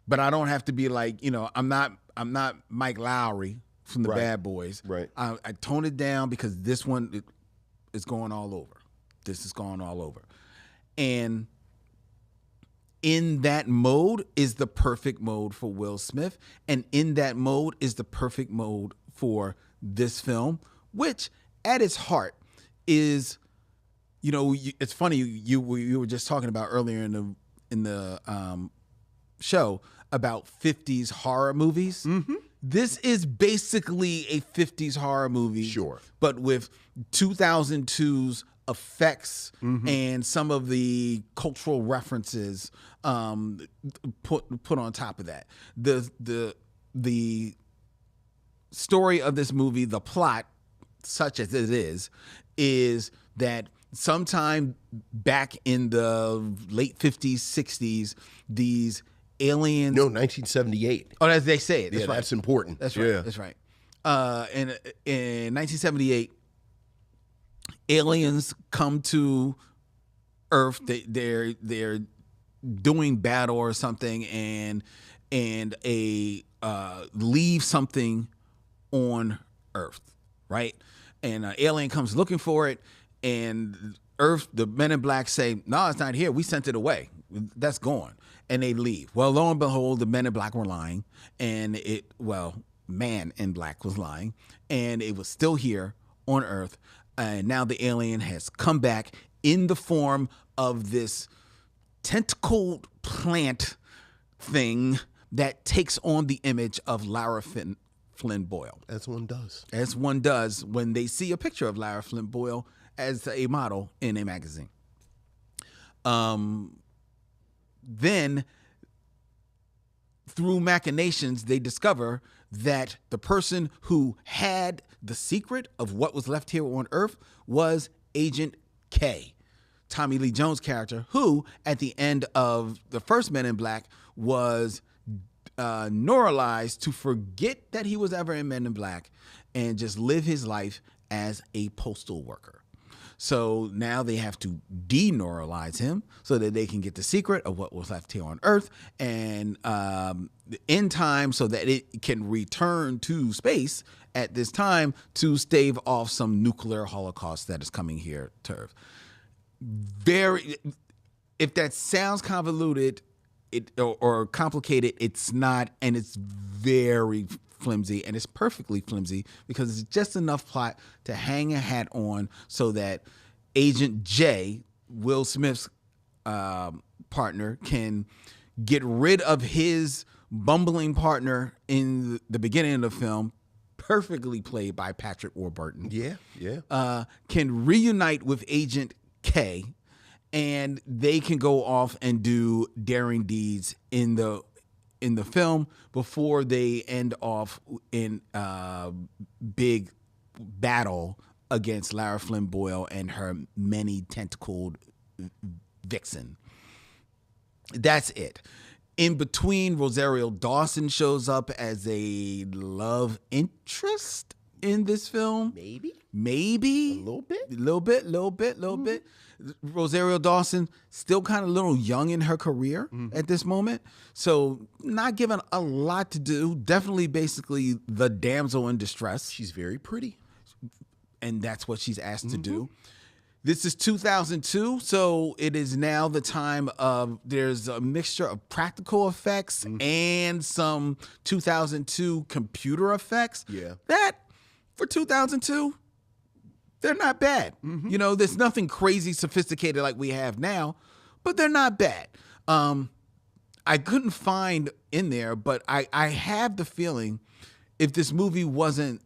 but I don't have to be like, I'm not Mike Lowry from the Bad Boys. Right. I tone it down because this one is going all over. This is going all over. And in that mode is the perfect mode for Will Smith. And in that mode is the perfect mode for this film, which at its heart is, it's funny, you were just talking about earlier in the show about 50s horror movies. This is basically a 50s horror movie, sure, but with 2002's effects and some of the cultural references put on top of that. The story of this movie, the plot, such as it is that sometime back in the late 50s, 60s, these aliens... No, 1978. Oh, as they say it. That's right. That's important. That's right. Yeah. That's right. In 1978, aliens come to Earth. They're doing battle or something, and leave something on Earth, right? And an alien comes looking for it, and Earth, the Men in Black say, "No, it's not here. We sent it away. That's gone." And they leave. Well, lo and behold, the Men in Black were lying, and Man in Black was lying, and it was still here on Earth. And now the alien has come back in the form of this tentacled plant thing that takes on the image of Lara Flynn Boyle. As one does. As one does when they see a picture of Lara Flynn Boyle as a model in a magazine. Then, through machinations, they discover that the person who had the secret of what was left here on Earth was Agent K, Tommy Lee Jones' character, who, at the end of the first Men in Black, was neuralized to forget that he was ever in Men in Black and just live his life as a postal worker. So now they have to deneuralize him so that they can get the secret of what was left here on Earth and in time so that it can return to space at this time to stave off some nuclear holocaust that is coming here to Earth. If that sounds convoluted or complicated, it's not, and it's very flimsy, and it's perfectly flimsy because it's just enough plot to hang a hat on so that Agent J, Will Smith's partner, can get rid of his bumbling partner in the beginning of the film, perfectly played by Patrick Warburton. Yeah. Can reunite with Agent K, and they can go off and do daring deeds in the film before they end off in big battle against Lara Flynn Boyle and her many tentacled vixen. That's it. In between, Rosario Dawson shows up as a love interest. in this film. Maybe. A little bit. Rosario Dawson still kind of a little young in her career at this moment. So not given a lot to do. Definitely basically the damsel in distress. She's very pretty. And that's what she's asked to do. This is 2002, so it is now the time of, there's a mixture of practical effects and some 2002 computer effects. Yeah. That, for 2002, they're not bad. You know, there's nothing crazy sophisticated like we have now, but they're not bad. I couldn't find in there, but I have the feeling if this movie wasn't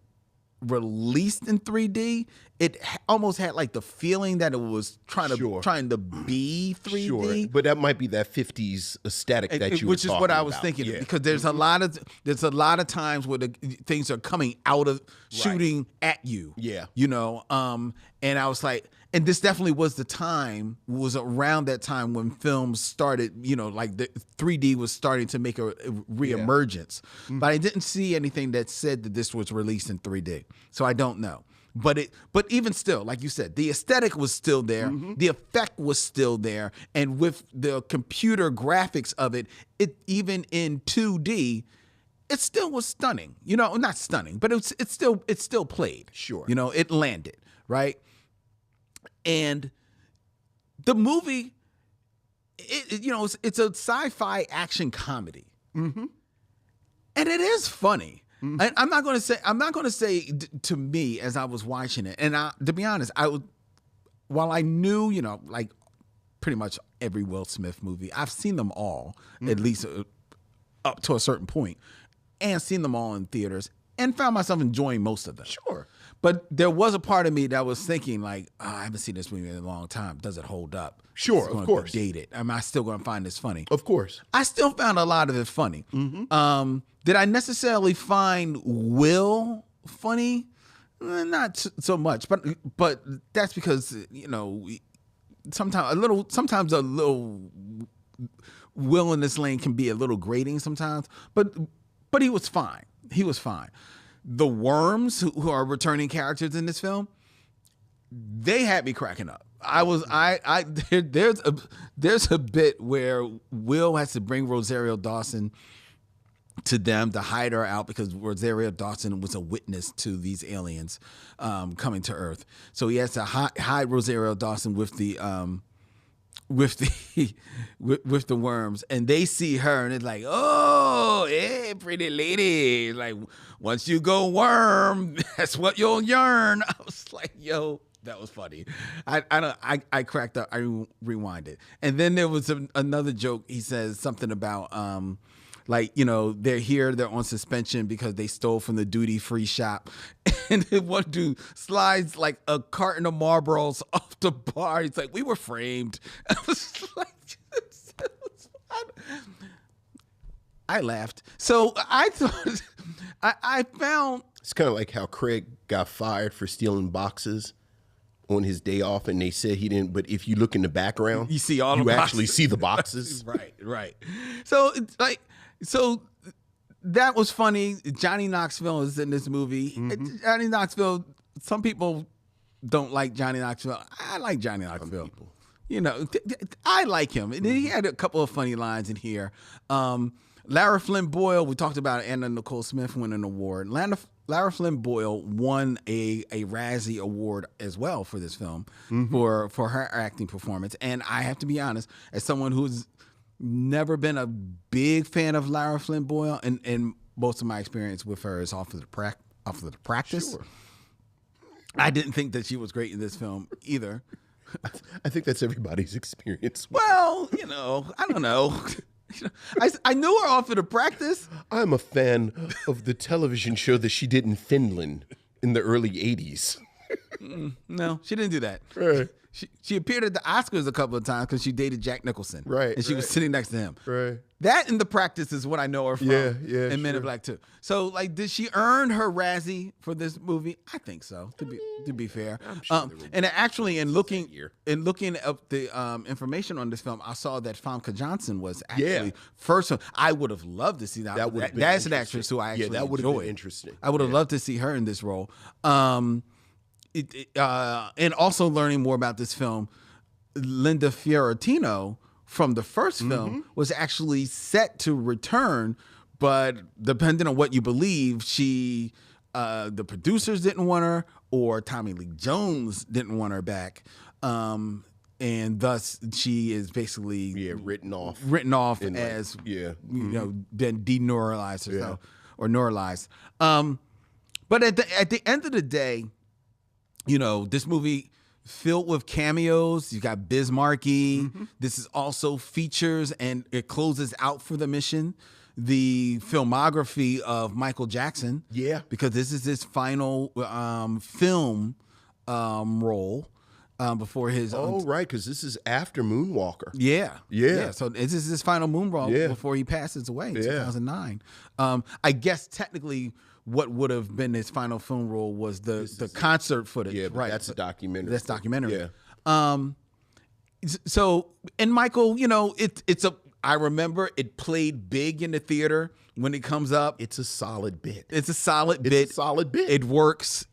released in 3D, it almost had like the feeling that it was trying to be 3D. Sure, but that might be that 50s aesthetic that you were which is what I was about. thinking, because there's a lot of times where the things are coming out of shooting at you. Yeah. You know, and I was like, and this definitely was around that time when films started, you know, like the 3D was starting to make a reemergence. But I didn't see anything that said that this was released in 3D. So I don't know. But even still, like you said, the aesthetic was still there, the effect was still there, and with the computer graphics of it even in 2D, it still was stunning. You know, not stunning, but it still played. Sure. You know, it landed, right? And the movie, it's a sci-fi action comedy, and it is funny. And I'm not going to say to me as I was watching it, and to be honest, while I knew, you know, like pretty much every Will Smith movie, I've seen them all at least up to a certain point, and seen them all in theaters, and found myself enjoying most of them. Sure. But there was a part of me that was thinking, like, I haven't seen this movie in a long time. Does it hold up? Sure, of course. Dated. Am I still going to find this funny? Of course. I still found a lot of it funny. Did I necessarily find Will funny? Not so much, but that's because, you know, sometimes a little Will in this lane can be a little grating sometimes. But he was fine. He was fine. The worms who are returning characters in this film, they had me cracking up. There's a bit where Will has to bring Rosario Dawson to them to hide her out because Rosario Dawson was a witness to these aliens coming to Earth. So he has to hide Rosario Dawson with the worms, and they see her and it's like, oh, hey, pretty lady. Like, once you go worm, that's what you'll yearn. I was like, yo, that was funny. I cracked up. I rewinded. And then there was another joke. He says something about, like, you know, they're on suspension because they stole from the duty-free shop. And then one dude slides like a carton of Marlboros off the bar. He's like, we were framed. I was like, I laughed. So I thought, I found. It's kind of like how Craig got fired for stealing boxes on his day off, and they said he didn't. But if you look in the background, you see all the boxes. You actually see the boxes. Right. So it's like, that was funny. Johnny Knoxville is in this movie. Johnny Knoxville, some people don't like Johnny Knoxville. I like Johnny Knoxville. You know, I like him. And he had a couple of funny lines in here. Lara Flynn Boyle, we talked about Anna Nicole Smith winning an award. Lara Flynn Boyle won a Razzie Award as well for this film for her acting performance. And I have to be honest, as someone who's never been a big fan of Lara Flynn Boyle, and most of my experience with her is off of the practice. Sure. I didn't think that she was great in this film either. I think that's everybody's experience. Well, you know, I don't know. I knew her off of the practice. I'm a fan of the television show that she did in Finland in the early 80s. No, she didn't do that. Right. She appeared at the Oscars a couple of times because she dated Jack Nicholson. Right. And she was sitting next to him. Right. That in The Practice is what I know her from. Yeah, in Men in Black 2. So, like, did she earn her Razzie for this movie? I think so, to be fair. I'm sure and actually, in looking up the information on this film, I saw that Famke Johnson was actually first. I would have loved to see that. That's an actress who I actually that would have enjoyed. been interesting. I would have loved to see her in this role. And also learning more about this film, Linda Fiorentino from the first film was actually set to return, but depending on what you believe, the producers didn't want her, or Tommy Lee Jones didn't want her back, and thus she is basically written off as been deneuralized or so, or neuralized. But at the end of the day, this movie filled with cameos. You got Biz Markie. This is also features, and it closes out for the mission the filmography of Michael Jackson. Yeah, because this is his final film role before his. Right, because this is after Moonwalker. Yeah. So this is his final moon role before he passes away in 2009. I guess technically, what would have been his final film role was the concert footage. Yeah, but that's a documentary. That's documentary. Yeah. So, and Michael, I remember it played big in the theater when it comes up. It's a solid bit. It works,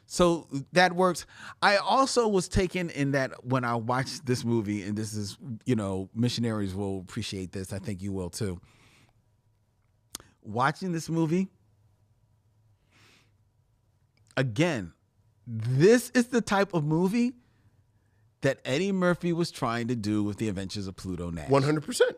so that works. I also was taken in that when I watched this movie, and this is, missionaries will appreciate this. I think you will too. Watching this movie, again, this is the type of movie that Eddie Murphy was trying to do with The Adventures of Pluto Nash. 100%.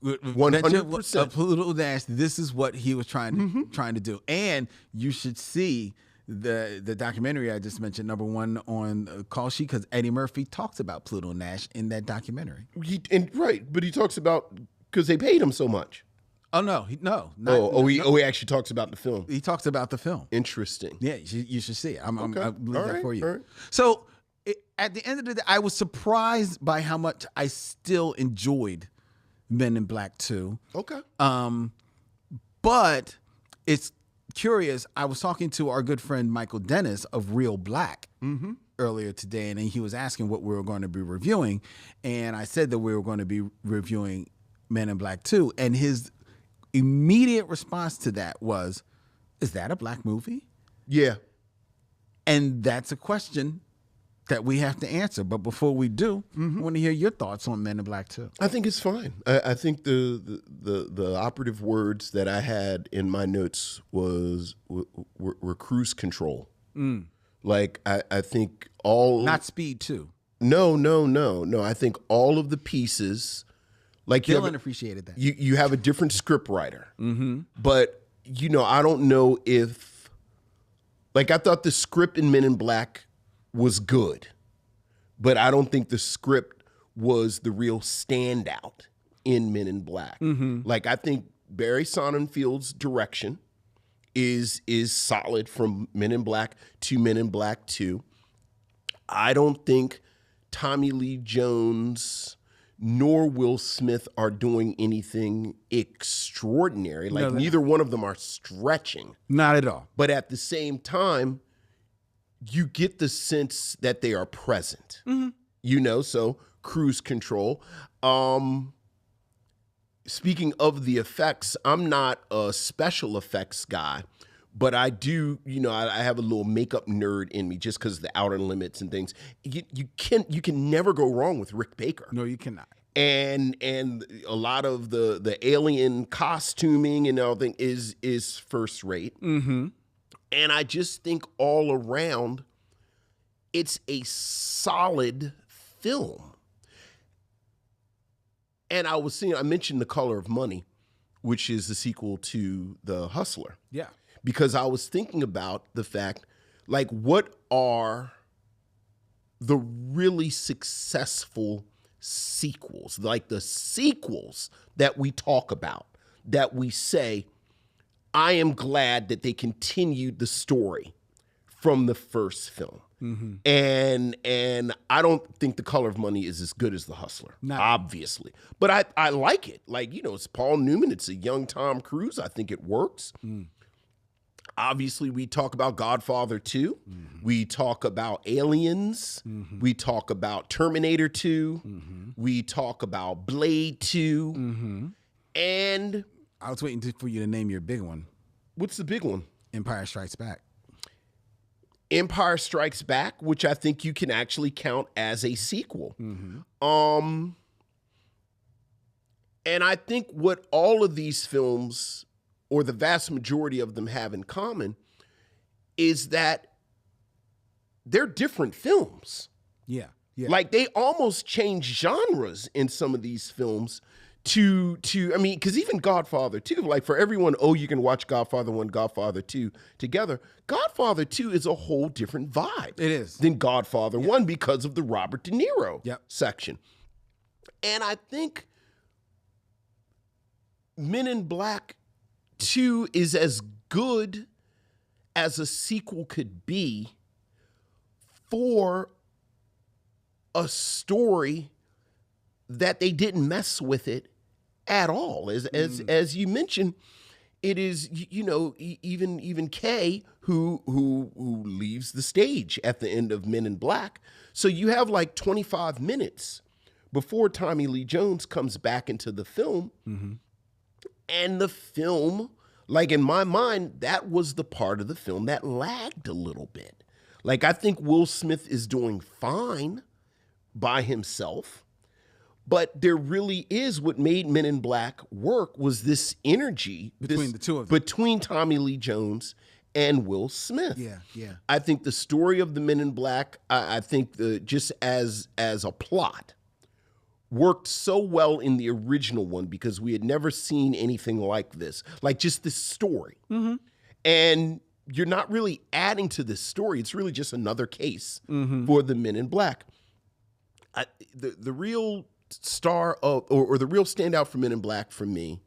100%. Of Pluto Nash, this is what he was trying to do. And you should see the documentary I just mentioned, number one on Call Sheet, because Eddie Murphy talks about Pluto Nash in that documentary. But he talks about because they paid him so much. Oh no, he actually talks about the film. He talks about the film. Interesting. Yeah, you should see it. I'm leave that for you. All right. So at the end of the day, I was surprised by how much I still enjoyed Men in Black 2. Okay. But it's curious. I was talking to our good friend Michael Dennis of Real Black earlier today, and he was asking what we were going to be reviewing, and I said that we were going to be reviewing Men in Black 2, and his immediate response to that was, is that a black movie? Yeah. And that's a question that we have to answer. But before we do, I want to hear your thoughts on Men in Black 2. I think it's fine. I think the operative words that I had in my notes were cruise control. Like, I think all... Not Speed 2. No. I think all of the pieces... Like Dylan appreciated that. You have a different script writer. But, I don't know if... Like, I thought the script in Men in Black was good. But I don't think the script was the real standout in Men in Black. Like, I think Barry Sonnenfeld's direction is solid from Men in Black to Men in Black 2. I don't think Tommy Lee Jones... nor Will Smith are doing anything extraordinary. Like, neither one of them are stretching. Not at all. But at the same time, you get the sense that they are present. So cruise control. Speaking of the effects, I'm not a special effects guy, but I do, I have a little makeup nerd in me just because of the Outer Limits and things. You can never go wrong with Rick Baker. No, you cannot. And a lot of the alien costuming and everything is first rate. And I just think all around, it's a solid film. And I mentioned The Color of Money, which is the sequel to The Hustler. Yeah. Because I was thinking about the fact, like, what are the really successful sequels, like the sequels that we talk about, that we say, I am glad that they continued the story from the first film. and I don't think The Color of Money is as good as The Hustler, obviously. But I like it. Like, it's Paul Newman. It's a young Tom Cruise. I think it works. Obviously, we talk about Godfather 2. We talk about Aliens. We talk about Terminator 2. We talk about Blade 2. And I was waiting for you to name your big one. What's the big one? Empire Strikes Back. Empire Strikes Back, which I think you can actually count as a sequel. And I think what all of these films, or the vast majority of them, have in common is that they're different films. Yeah. Like, they almost change genres in some of these films to I mean, because even Godfather 2, like, for everyone, you can watch Godfather 1, Godfather 2 together. Godfather 2 is a whole different vibe. It is. Than Godfather 1 because of the Robert De Niro section. And I think Men in Black 2 is as good as a sequel could be for a story that they didn't mess with it at all. As you mentioned, it is, even Kay who leaves the stage at the end of Men in Black. So you have like 25 minutes before Tommy Lee Jones comes back into the film. And the film, like, in my mind, that was the part of the film that lagged a little bit. Like, I think Will Smith is doing fine by himself. But there really is, what made Men in Black work was this energy between the two of them, between Tommy Lee Jones and Will Smith. Yeah. I think the story of the Men in Black, I think just as a plot, worked so well in the original one because we had never seen anything like this, like just this story. And you're not really adding to this story. It's really just another case for the Men in Black. The real star of, or the real standout for Men in Black for me,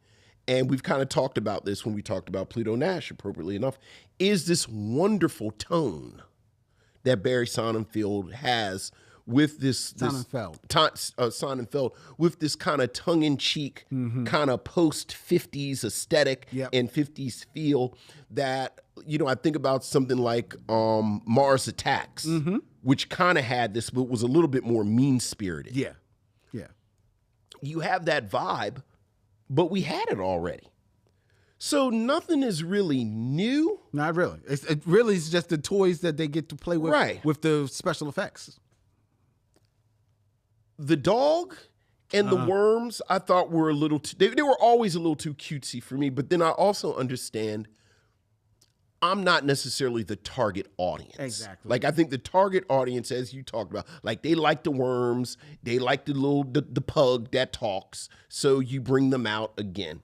and we've kind of talked about this when we talked about Pluto Nash, appropriately enough, is this wonderful tone that Barry Sonnenfeld has with this Sonnenfeld with this kind of tongue-in-cheek, kind of post-50s aesthetic and 50s feel that, I think about something like Mars Attacks, which kind of had this, but was a little bit more mean-spirited. Yeah. You have that vibe, but we had it already. So nothing is really new. Not really. It really is just the toys that they get to play with, with the special effects. The dog and the worms, I thought were a little too, they were always a little too cutesy for me, but then I also understand I'm not necessarily the target audience. Exactly. Like, I think the target audience, as you talked about, like, they like the worms, they like the pug that talks, so you bring them out again.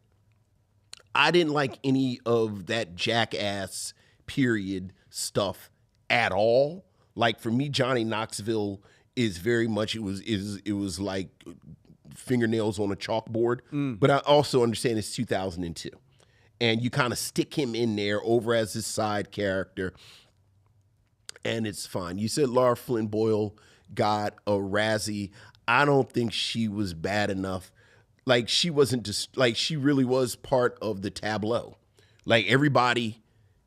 I didn't like any of that jackass period stuff at all. Like, for me, Johnny Knoxville is very much, it was like fingernails on a chalkboard. But I also understand it's 2002. And you kind of stick him in there over as his side character, and it's fine. You said Laura Flynn Boyle got a Razzie. I don't think she was bad enough. Like, she wasn't just, like, she really was part of the tableau. Like, everybody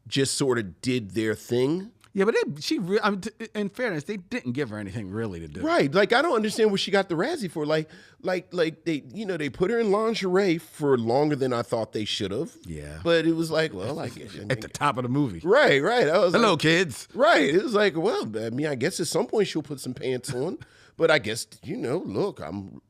just sort of did their thing. Yeah, but in fairness, they didn't give her anything really to do. Right. Like, I don't understand what she got the Razzie for. Like they, they put her in lingerie for longer than I thought they should have. Yeah. But it was like, well, I guess. At the top of the movie. Right. I was Hello, like, kids. Right. It was like, well, I mean, I guess at some point she'll put some pants on. But I guess, look, I'm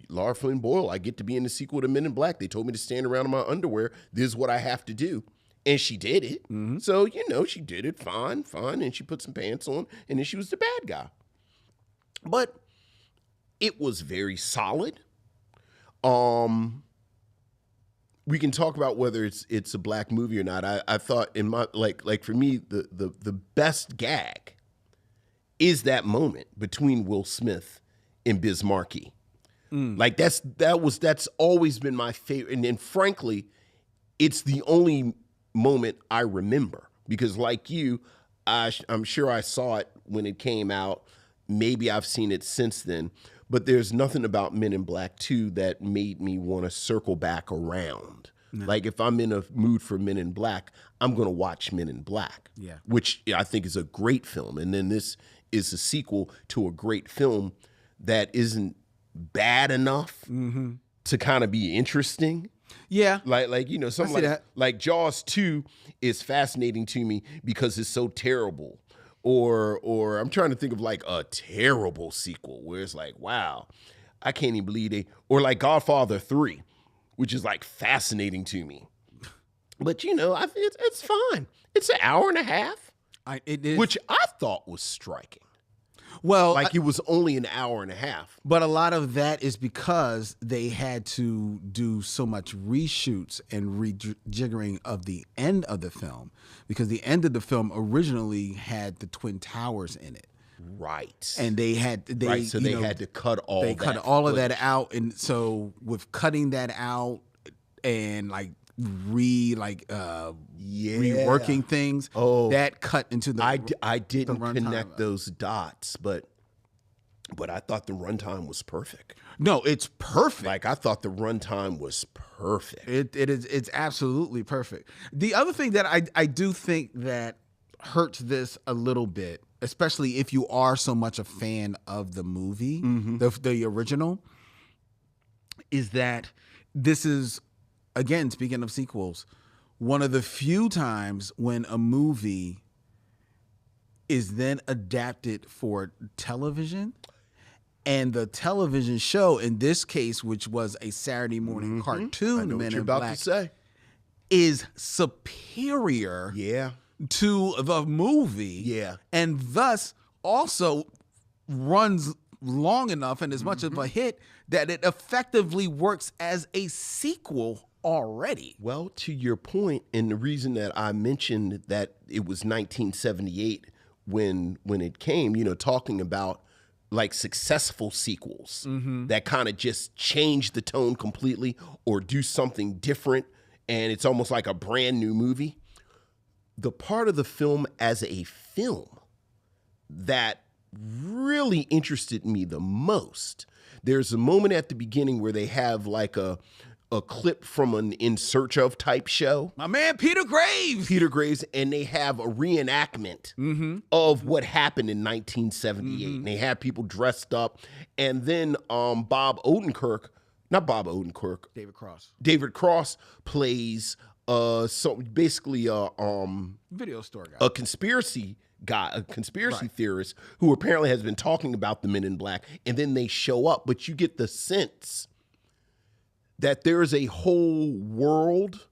Laura Flynn Boyle. I get to be in the sequel to Men in Black. They told me to stand around in my underwear. This is what I have to do. And she did it. So, she did it fine. And she put some pants on. And then she was the bad guy. But it was very solid. We can talk about whether it's a black movie or not. I thought in my, like for me, the best gag is that moment between Will Smith and Biz Markie. Like, that's always been my favorite. And frankly, it's the only moment I remember, because like you, I'm sure I saw it when it came out. Maybe I've seen it since then, but there's nothing about Men in Black 2 that made me want to circle back around. No. Like if I'm in a mood for Men in Black, I'm going to watch Men in Black, which I think is a great film. And then this is a sequel to a great film that isn't bad enough to kind of be interesting. Yeah. Like something like Jaws 2 is fascinating to me because it's so terrible. Or I'm trying to think of like a terrible sequel where it's like, wow, I can't even believe it. Or like Godfather 3, which is like fascinating to me. But it's fine. It's an hour and a half. It is. Which I thought was striking. Well, like it was only an hour and a half. But a lot of that is because they had to do so much reshoots and rejiggering of the end of the film, because the end of the film originally had the Twin Towers in it. Right. And they had they had to cut all they cut all of that out. And so with cutting that out and like reworking things, that cut into the I didn't connect those dots, but I thought the runtime was perfect. No, it's perfect. Like I thought the runtime was perfect. It's absolutely perfect. The other thing that I do think that hurts this a little bit, especially if you are so much a fan of the movie, the original, is that this is, again, speaking of sequels, one of the few times when a movie is then adapted for television, and the television show, in this case, which was a Saturday morning cartoon, Men in Black, is superior to the movie, and thus also runs long enough and as much of a hit that it effectively works as a sequel already. Well, to your point, and the reason that I mentioned that it was 1978 when it came, talking about like successful sequels that kind of just change the tone completely or do something different, and it's almost like a brand new movie. The part of the film as a film that really interested me the most, there's a moment at the beginning where they have like a clip from an In Search Of type show. My man, Peter Graves. And they have a reenactment of what happened in 1978. And they have people dressed up. And then David Cross plays basically video store guy, a conspiracy theorist who apparently has been talking about the Men in Black. And then they show up, but you get the sense that there is a whole world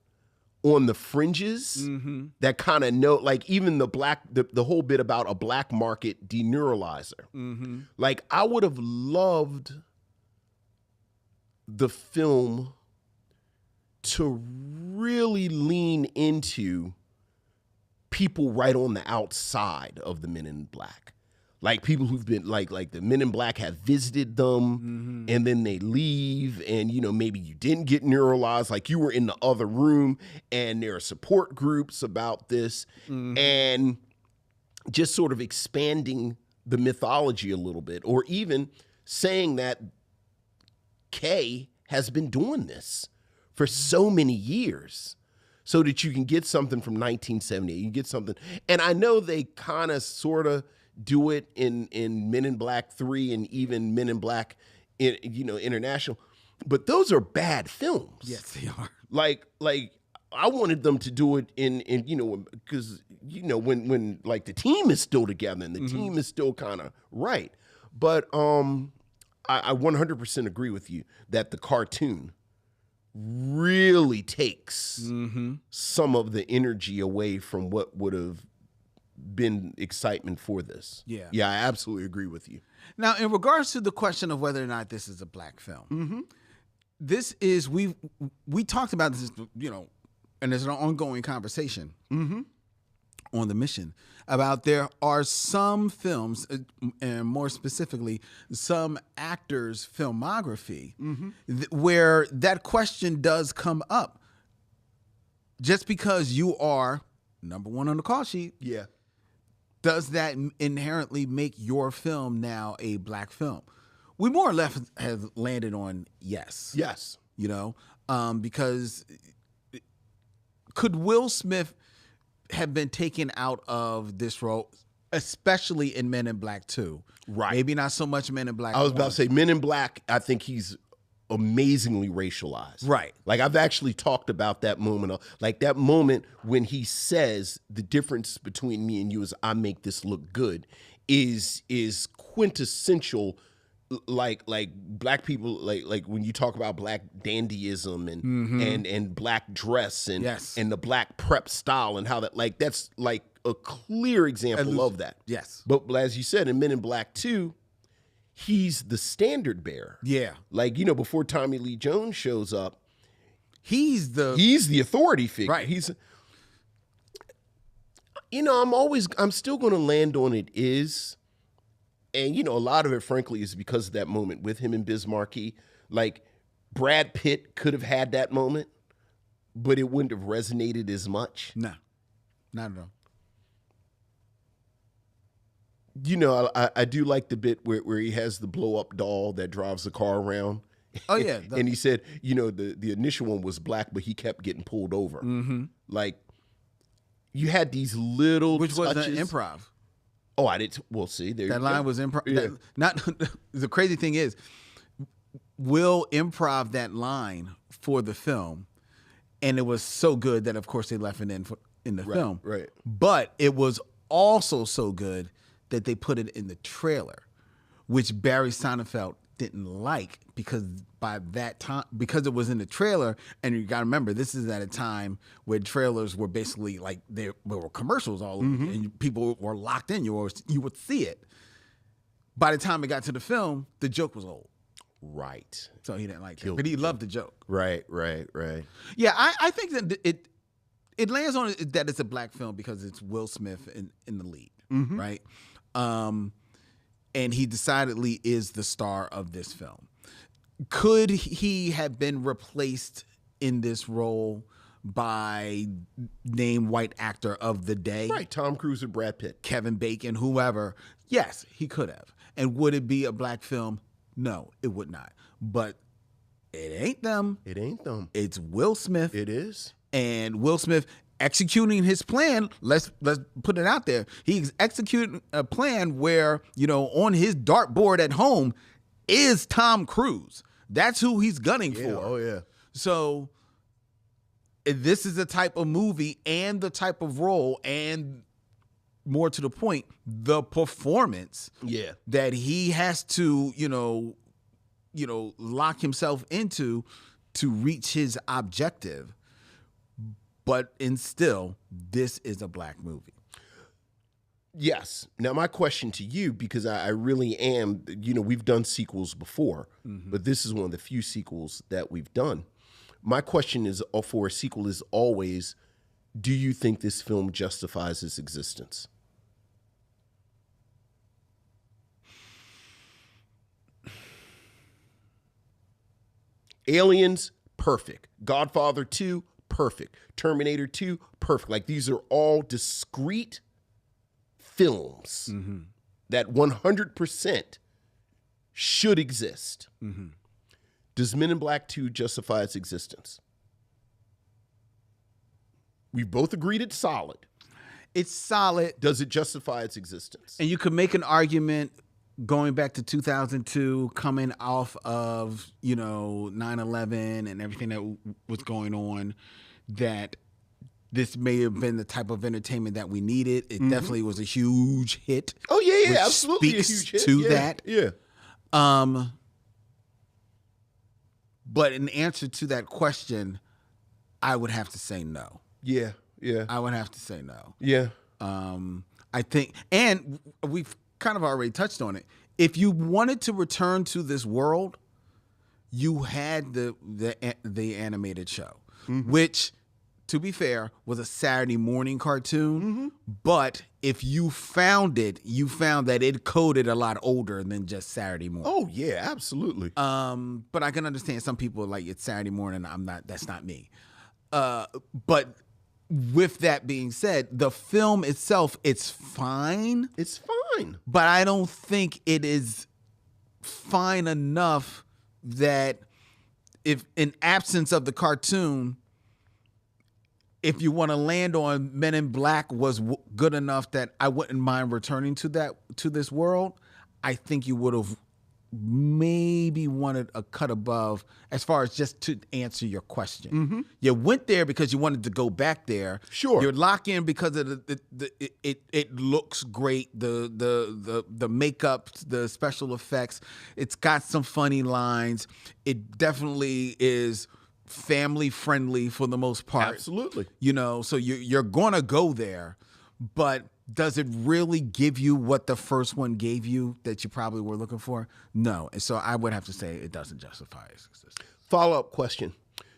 on the fringes that kind of know, like even the whole bit about a black market deneuralizer. Like I would have loved the film to really lean into people right on the outside of the Men in Black. Like people who've been like the Men in Black have visited them and then they leave, and maybe you didn't get neuralized, like you were in the other room and there are support groups about this, and just sort of expanding the mythology a little bit, or even saying that Kay has been doing this for so many years so that you can get something from 1978, you get something. And I know they kind of sort of do it in Men in Black 3 and even Men in Black International, but those are bad films. Yes, they are. Like I wanted them to do it in because when like the team is still together and the team is still kind of right. But I 100% agree with you that the cartoon really takes some of the energy away from what would have been excitement for this. Yeah, I absolutely agree with you. Now, in regards to the question of whether or not this is a black film, this is, we talked about this, and there's an ongoing conversation on the mission about there are some films, and more specifically, some actors' filmography where that question does come up. Just because you are number one on the call sheet, does that inherently make your film now a black film? We more or less have landed on yes. Yes. You know, because could Will Smith have been taken out of this role, especially in Men in Black 2? Right. Maybe not so much Men in Black I was 1. about to say Men in Black, I think he's amazingly racialized. Right. Like I've actually talked about that moment. Like that moment when he says the difference between me and you is I make this look good is quintessential. Like black people, like when you talk about black dandyism and black dress and the black prep style and how that, like, that's like a clear example of that. Yes. But as you said, in Men in Black 2, he's the standard bearer. Yeah. Like, you know, before Tommy Lee Jones shows up, he's the authority figure. Right. He's, you know, I'm still going to land on it is. And, you know, a lot of it, frankly, is because of that moment with him and Biz Markie. Like, Brad Pitt could have had that moment, but it wouldn't have resonated as much. No, not at all. You know, I do like the bit where he has the blow-up doll that drives the car around. Oh, yeah. And he said, you know, the initial one was black, but he kept getting pulled over. Mm-hmm. Like, you had these little Which was touches. an improv. Oh, I didn't. We'll see. That line was improv. Yeah. Not the crazy thing is, Will improv that line for the film, and it was so good that of course they left it in the film. Right. But it was also so good that they put it in the trailer, which Barry Sonnenfeld didn't like because by that time, because it was in the trailer, and you got to remember, this is at a time where trailers were basically like there were commercials all over, and people were locked in. You would see it. By the time it got to the film, the joke was old. Right. So he didn't like it, but he loved the joke. Right. Yeah, I think that it lands on it that it's a black film because it's Will Smith in the lead, right? And he decidedly is the star of this film. Could he have been replaced in this role by name white actor of the day? Right, Tom Cruise or Brad Pitt. Kevin Bacon, whoever. Yes, he could have. And would it be a black film? No, it would not. But it ain't them. It ain't them. It's Will Smith. It is. And Will Smith executing his plan. Let's put it out there. He's executing a plan where, you know, on his dartboard at home is Tom Cruise. That's who he's gunning for. Oh, yeah. So this is the type of movie and the type of role and, more to the point, the performance that he has to, you know, lock himself into to reach his objective. But still, this is a black movie. Yes. Now, my question to you, because I really am, you know, we've done sequels before, but this is one of the few sequels that we've done. My question is, for a sequel is always, do you think this film justifies its existence? Aliens, perfect. Godfather 2, perfect. Terminator 2, perfect. Like, these are all discrete films that 100% should exist. Does Men in Black 2 justify its existence? We've both agreed it's solid. It's solid. Does it justify its existence? And you could make an argument going back to 2002, coming off of, you know, 9/11 and everything that was going on, that this may have been the type of entertainment that we needed. It definitely was a huge hit. Oh, yeah, which absolutely. Speaks a huge hit. to that. Yeah. But in answer to that question, I would have to say no. Yeah. I would have to say no. Yeah. I think, and we've kind of already touched on it. If you wanted to return to this world, you had the animated show, which, to be fair, was a Saturday morning cartoon. But if you found it, you found that it coded a lot older than just Saturday morning. Oh yeah, absolutely. But I can understand some people are like, it's Saturday morning. That's not me. But with that being said, the film itself, it's fine. It's fine. But I don't think it is fine enough that if in absence of the cartoon, if you want to land on Men in Black was good enough that I wouldn't mind returning to this world, I think you would have maybe wanted a cut above as far as just to answer your question. Mm-hmm. You went there because you wanted to go back there. Sure. You're locked in because of it looks great, the makeup, the special effects. It's got some funny lines. It definitely is family friendly for the most part. Absolutely. So you're gonna go there, but does it really give you what the first one gave you that you probably were looking for? No. And so I would have to say it doesn't justify its existence. Follow-up question.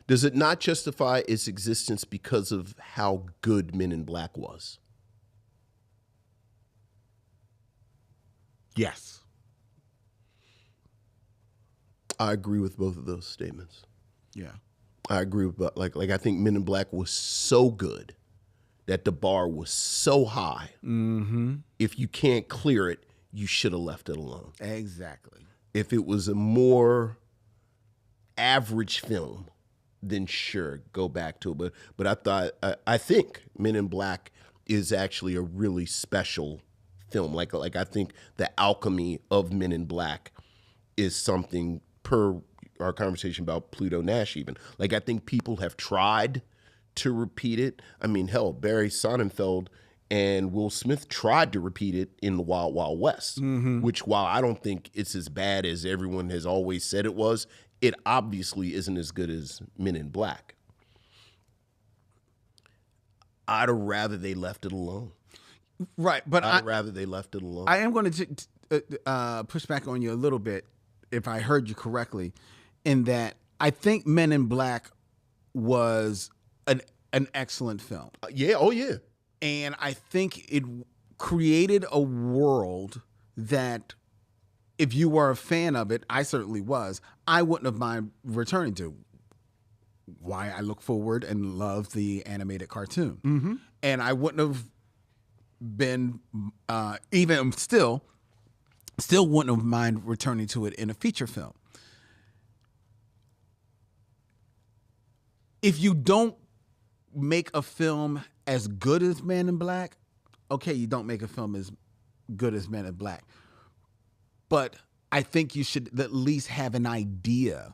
Does it not justify its existence because of how good Men in Black was? Yes. I agree with both of those statements. Yeah. I agree with, like I think Men in Black was so good that the bar was so high. Mm-hmm. If you can't clear it, you should have left it alone. Exactly. If it was a more average film, then sure, go back to it. But I think Men in Black is actually a really special film. Like I think the alchemy of Men in Black is something, per our conversation about Pluto Nash even. Like I think people have tried to repeat it. I mean, hell, Barry Sonnenfeld and Will Smith tried to repeat it in the Wild Wild West, which, while I don't think it's as bad as everyone has always said it was, it obviously isn't as good as Men in Black. I'd have rather they left it alone. Right, but I'd rather they left it alone. I am going to push back on you a little bit, if I heard you correctly, in that I think Men in Black was an excellent film. Yeah, oh yeah. And I think it created a world that, if you were a fan of it, I certainly was, I wouldn't have mind returning to. Why I look forward and love the animated cartoon. Mm-hmm. And I wouldn't have been, even still wouldn't have mind returning to it in a feature film. If you don't make a film as good as Men in Black, okay, you don't make a film as good as Men in Black. But I think you should at least have an idea.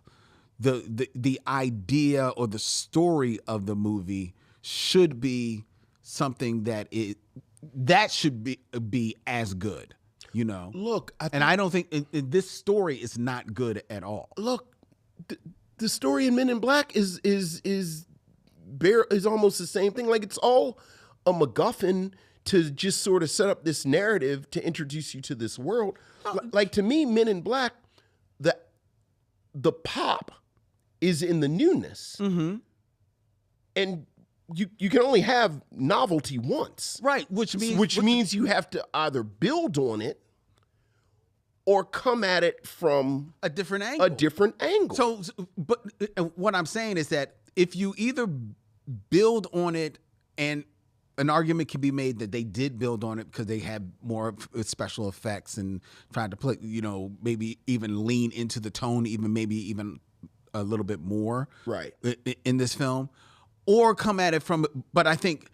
The idea or the story of the movie should be something that should be as good, Look, I don't think this story is not good at all. Look, the story in Men in Black is almost the same thing. Like, it's all a MacGuffin to just sort of set up this narrative to introduce you to this world. Like, to me, Men in Black, the pop is in the newness. Mm-hmm. And you can only have novelty once. Right, which means you have to either build on it or come at it from a different angle. So, but what I'm saying is that if you either build on it, and an argument can be made that they did build on it because they had more special effects and tried to play, maybe even lean into the tone, maybe even a little bit more, right, in this film, or come at it from. But I think,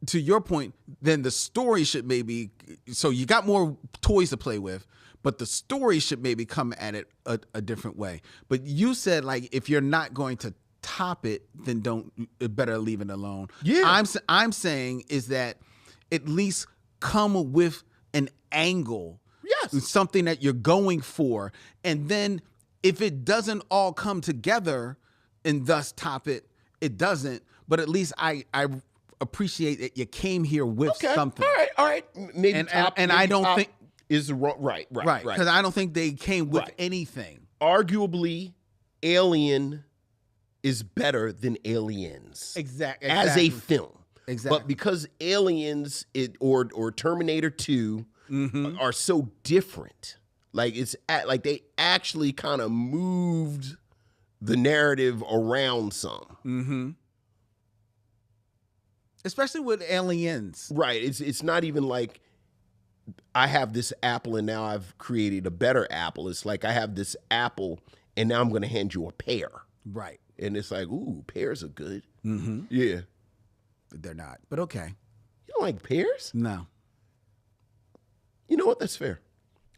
to your point, then the story should maybe. So you got more toys to play with, but the story should maybe come at it a different way. But you said, like, if you're not going to top it, then better leave it alone. Yeah. I'm saying is that at least come with an angle. Yes. Something that you're going for. And then if it doesn't all come together and thus top it, it doesn't. But at least I appreciate that you came here with something. All right. Maybe I don't think is right. Because I don't think they came with anything. Arguably, Alien is better than Aliens. Exactly. As a film. Exactly. But because Aliens or Terminator 2 are so different, like like they actually kind of moved the narrative around some. Mm-hmm. Especially with aliens. Right. It's not even like I have this apple and now I've created a better apple. It's like I have this apple and now I'm going to hand you a pear. Right. And it's like, ooh, pears are good. Mm-hmm. Yeah. They're not, but okay. You don't like pears? No. You know what? That's fair.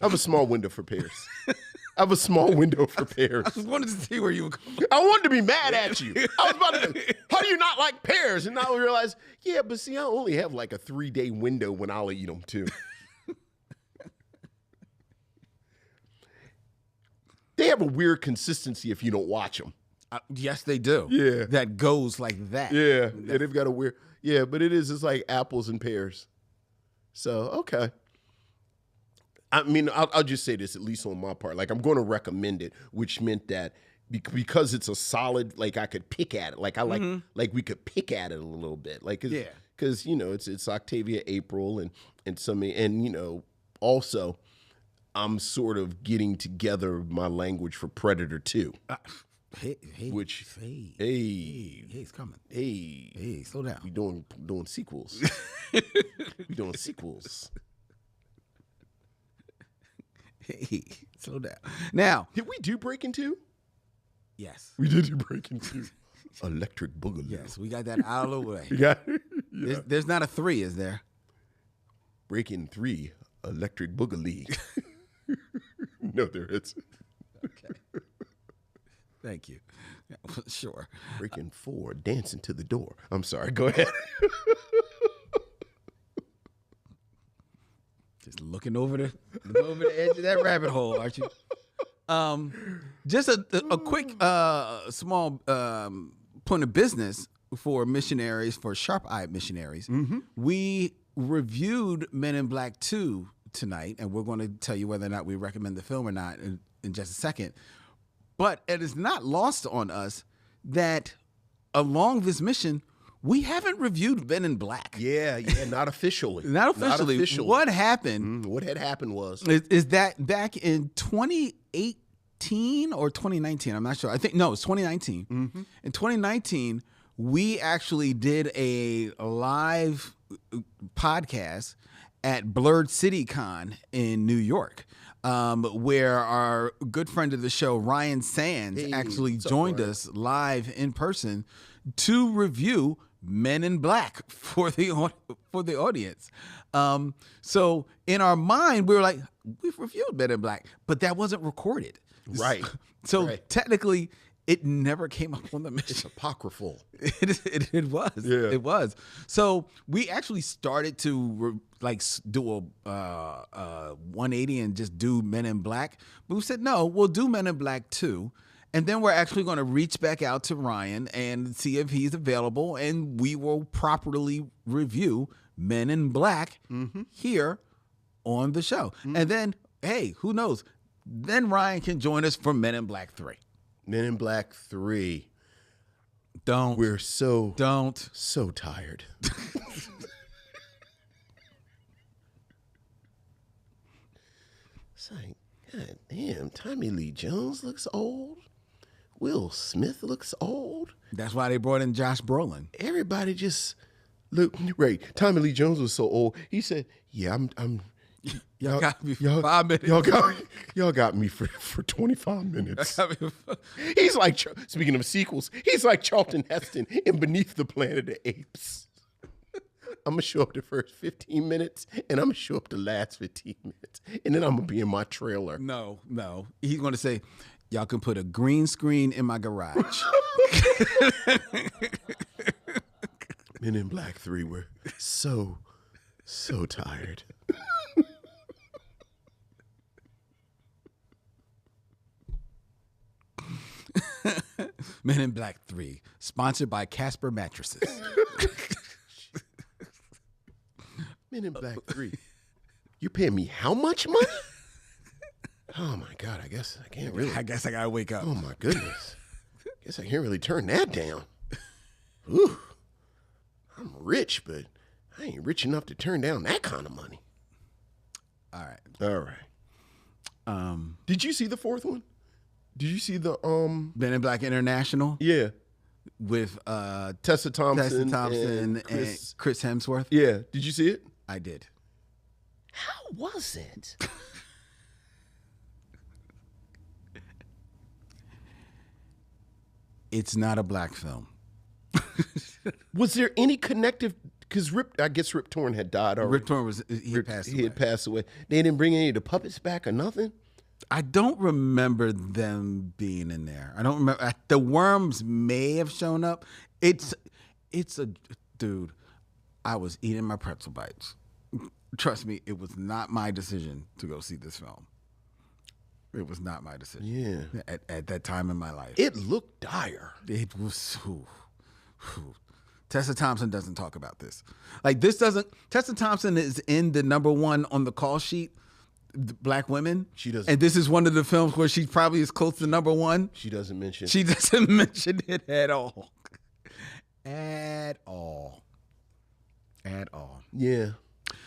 I have a small window for pears. I have a small window for pears. I just wanted to see where you were going. I wanted to be mad at you. I was about to, how do you not like pears? And now I realize, yeah, but see, I only have like a 3-day window when I'll eat them too. They have a weird consistency if you don't watch them. Yes, they do. Yeah. That goes like that. Yeah, they've got a weird, yeah, but it's like apples and pears. So, okay. I mean, I'll just say this, at least on my part. Like, I'm going to recommend it, which meant that because it's a solid, like, I could pick at it. Like, I like we could pick at it a little bit. Like, because, you know, it's Octavia April and, you know, also I'm sort of getting together my language for Predator 2. Hey, it's coming. Hey, slow down. We doing sequels. We doing sequels. Hey, slow down. Now, did we do Breaking 2? Yes, we did do Breaking 2. Electric Boogaloo. Yes, we got that out of the way. Yeah. There's not a 3, is there? Breaking 3, Electric Boogaloo. No, there isn't. Okay. Thank you. Sure. Breaking 4, Dancing to the Door. I'm sorry. Go ahead. Just looking over the edge of that rabbit hole, aren't you? Just a quick small point of business for missionaries, for sharp-eyed missionaries. Mm-hmm. We reviewed Men in Black 2 tonight, and we're going to tell you whether or not we recommend the film or not in just a second. But it is not lost on us that along this mission, we haven't reviewed Men in Black. Yeah, not officially. Not officially. What happened? What had happened was is that back in 2018 or 2019? I'm not sure. I think no, it's 2019. Mm-hmm. In 2019, we actually did a live podcast at Blurred City Con in New York. Where our good friend of the show, Ryan Sands, actually joined us live in person to review Men in Black for the audience. So in our mind, we were like, we've reviewed Men in Black, but that wasn't recorded. Right. So technically, it never came up on the mission. It's apocryphal. It was. Yeah. It was. So we actually started to do a 180 and just do Men in Black. But we said, no, we'll do Men in Black 2. And then we're actually going to reach back out to Ryan and see if he's available. And we will properly review Men in Black here on the show. Mm-hmm. And then, hey, who knows? Then Ryan can join us for Men in Black 3. Men in Black 3. We're so so tired. It's like, God damn, Tommy Lee Jones looks old. Will Smith looks old. That's why they brought in Josh Brolin. Everybody just look right. Tommy Lee Jones was so old. He said, "Yeah, I'm." Y'all got me for 5 minutes. Y'all got me for 25 minutes. He's like, speaking of sequels, he's like Charlton Heston in Beneath the Planet of the Apes. I'm going to show up the first 15 minutes, and I'm going to show up the last 15 minutes, and then I'm going to be in my trailer. No. He's going to say, y'all can put a green screen in my garage. Men in Black 3 were so tired. Men in Black 3, sponsored by Casper Mattresses. Men in Black 3. You paying me how much money? Oh my God, I guess I can't really. I guess I gotta wake up. Oh my goodness. Guess I can't really turn that down. Ooh. I'm rich, but I ain't rich enough to turn down that kind of money. All right. Did you see the fourth one? Did you see the Men in Black International? Yeah. with Tessa Thompson, and Chris Hemsworth. Yeah, did you see it? I did. How was it? It's not a black film. Was there any connective? Because I guess Rip Torn had died already. Rip Torn had passed away. They didn't bring any of the puppets back or nothing. I don't remember them being in there. I don't remember. The worms may have shown up. It's a dude. I was eating my pretzel bites. Trust me, it was not my decision to go see this film. It was not my decision. Yeah. At that time in my life, it looked dire. It was. Tessa Thompson doesn't talk about this. Like this doesn't. Tessa Thompson is in the #1 on the call sheet. Black women. She doesn't. And this is one of the films where she probably is close to #1. She doesn't mention. She doesn't mention it at all. At all. Yeah.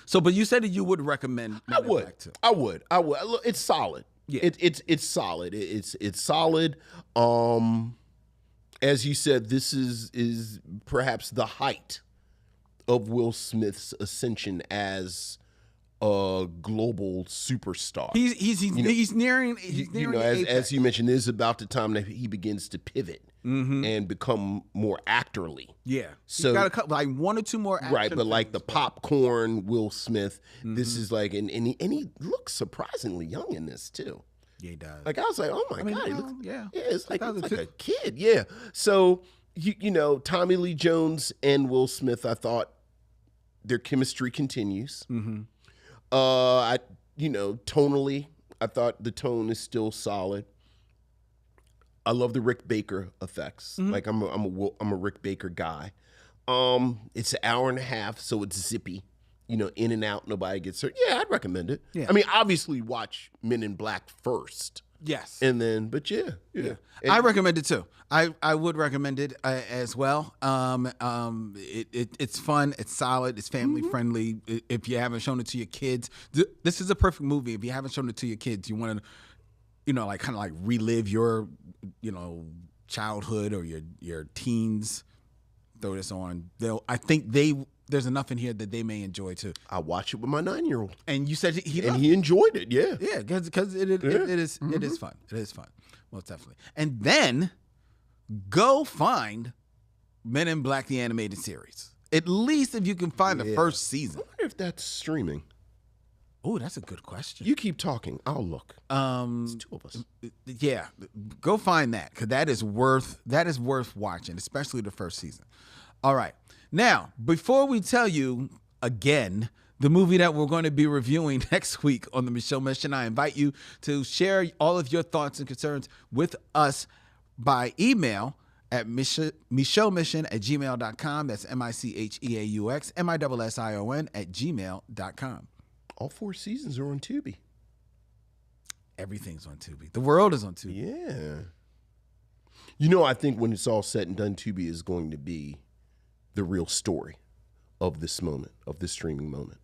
So, but you said that you would recommend. I would. Look, it's solid. Yeah. It's solid. It's solid. As you said, this is perhaps the height of Will Smith's ascension as a global superstar. He's nearing as you mentioned, this is about the time that he begins to pivot and become more actorly. Yeah. So he's got a couple, like 1 or 2 more action right, but like the films, popcorn Will Smith, this is like and he looks surprisingly young in this too. Yeah, he does. Like I was like, oh my God, he looks it's like a kid. Yeah. So you know, Tommy Lee Jones and Will Smith, I thought their chemistry continues. Tonally, I thought the tone is still solid. I love the Rick Baker effects. Like I'm a Rick Baker guy. It's an hour and a half, so it's zippy. You know, in and out, nobody gets hurt. Yeah, I'd recommend it. Yeah. I mean, obviously watch Men in Black first. Yes. And then, but yeah. I recommend it too. I would recommend it as well. It's fun. It's solid. It's family friendly. If you haven't shown it to your kids, this is a perfect movie. If you haven't shown it to your kids, you want to, like kind of like relive your, childhood or your teens. Throw this on. There's enough in here that they may enjoy too. I watch it with my 9-year-old, and you said he enjoyed it. Yeah, because it is fun. It is fun, most definitely. And then go find Men in Black the animated series. At least if you can find the first season. I wonder if that's streaming. Oh, that's a good question. You keep talking. I'll look. It's 2 of us. Yeah, go find that because that is worth watching, especially the first season. All right. Now, before we tell you again the movie that we're going to be reviewing next week on the Micheaux Mission, I invite you to share all of your thoughts and concerns with us by email at micheauxmission@gmail.com. That's MICHEAUX MISSION@gmail.com. All 4 seasons are on Tubi. Everything's on Tubi. The world is on Tubi. Yeah. I think when it's all said and done, Tubi is going to be the real story of this moment, of this streaming moment.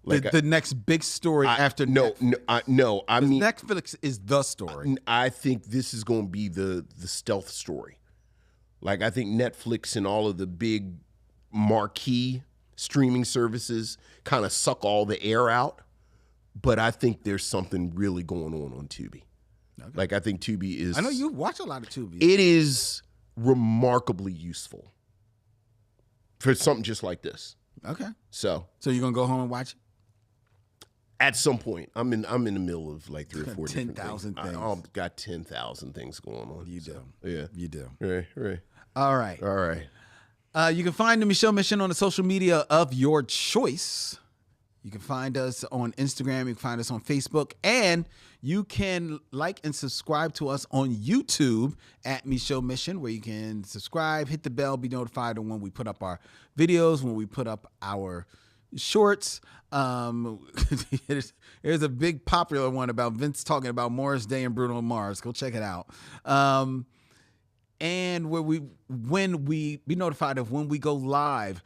Like the next big story after Netflix. I mean, Netflix is the story. I think this is going to be the stealth story. Like I think Netflix and all of the big marquee streaming services kind of suck all the air out, but I think there's something really going on Tubi. Okay. Like I think Tubi is. I know you watch a lot of Tubi. It is remarkably useful for something just like this. Okay. So you're gonna go home and watch it? At some point. I'm in the middle of like 3 or 4 10,000 things. I've got 10,000 things going on. You do. Yeah. You do. Right. All right. You can find the Micheaux Mission on the social media of your choice. You can find us on Instagram. You can find us on Facebook. And you can like and subscribe to us on YouTube at Micheaux Mission, where you can subscribe, hit the bell, be notified of when we put up our videos, when we put up our shorts. There's a big popular one about Vince talking about Morris Day and Bruno Mars. Go check it out. And when we be notified of when we go live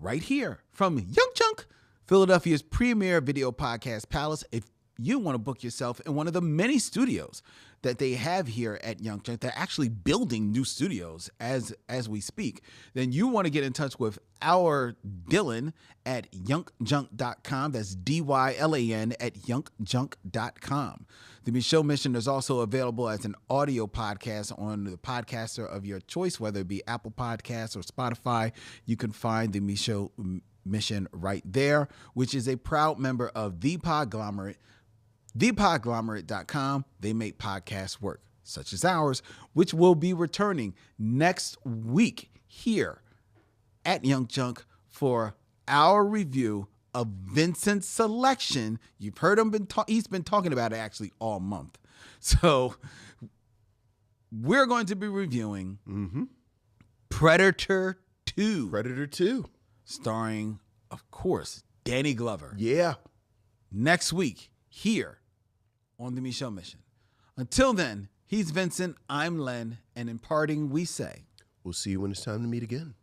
right here from Young Chunk, Philadelphia's premier video podcast palace. If you want to book yourself in one of the many studios that they have here at Young Junk, they're actually building new studios as we speak, then you want to get in touch with our Dylan at youngjunk.com. That's DYLAN at youngjunk.com. The Micheaux Mission is also available as an audio podcast on the podcaster of your choice, whether it be Apple Podcasts or Spotify. You can find the Micheaux Mission right there, which is a proud member of The Podglomerate, thepodglomerate.com. They make podcasts work, such as ours, which will be returning next week here at Young Junk for our review of Vincent's selection. You've heard him he's been talking about it actually all month. So we're going to be reviewing Predator 2. Predator 2. Starring, of course, Danny Glover. Yeah. Next week here on the Micheaux Mission. Until then, he's Vincent, I'm Len, and in parting we say, we'll see you when it's time to meet again.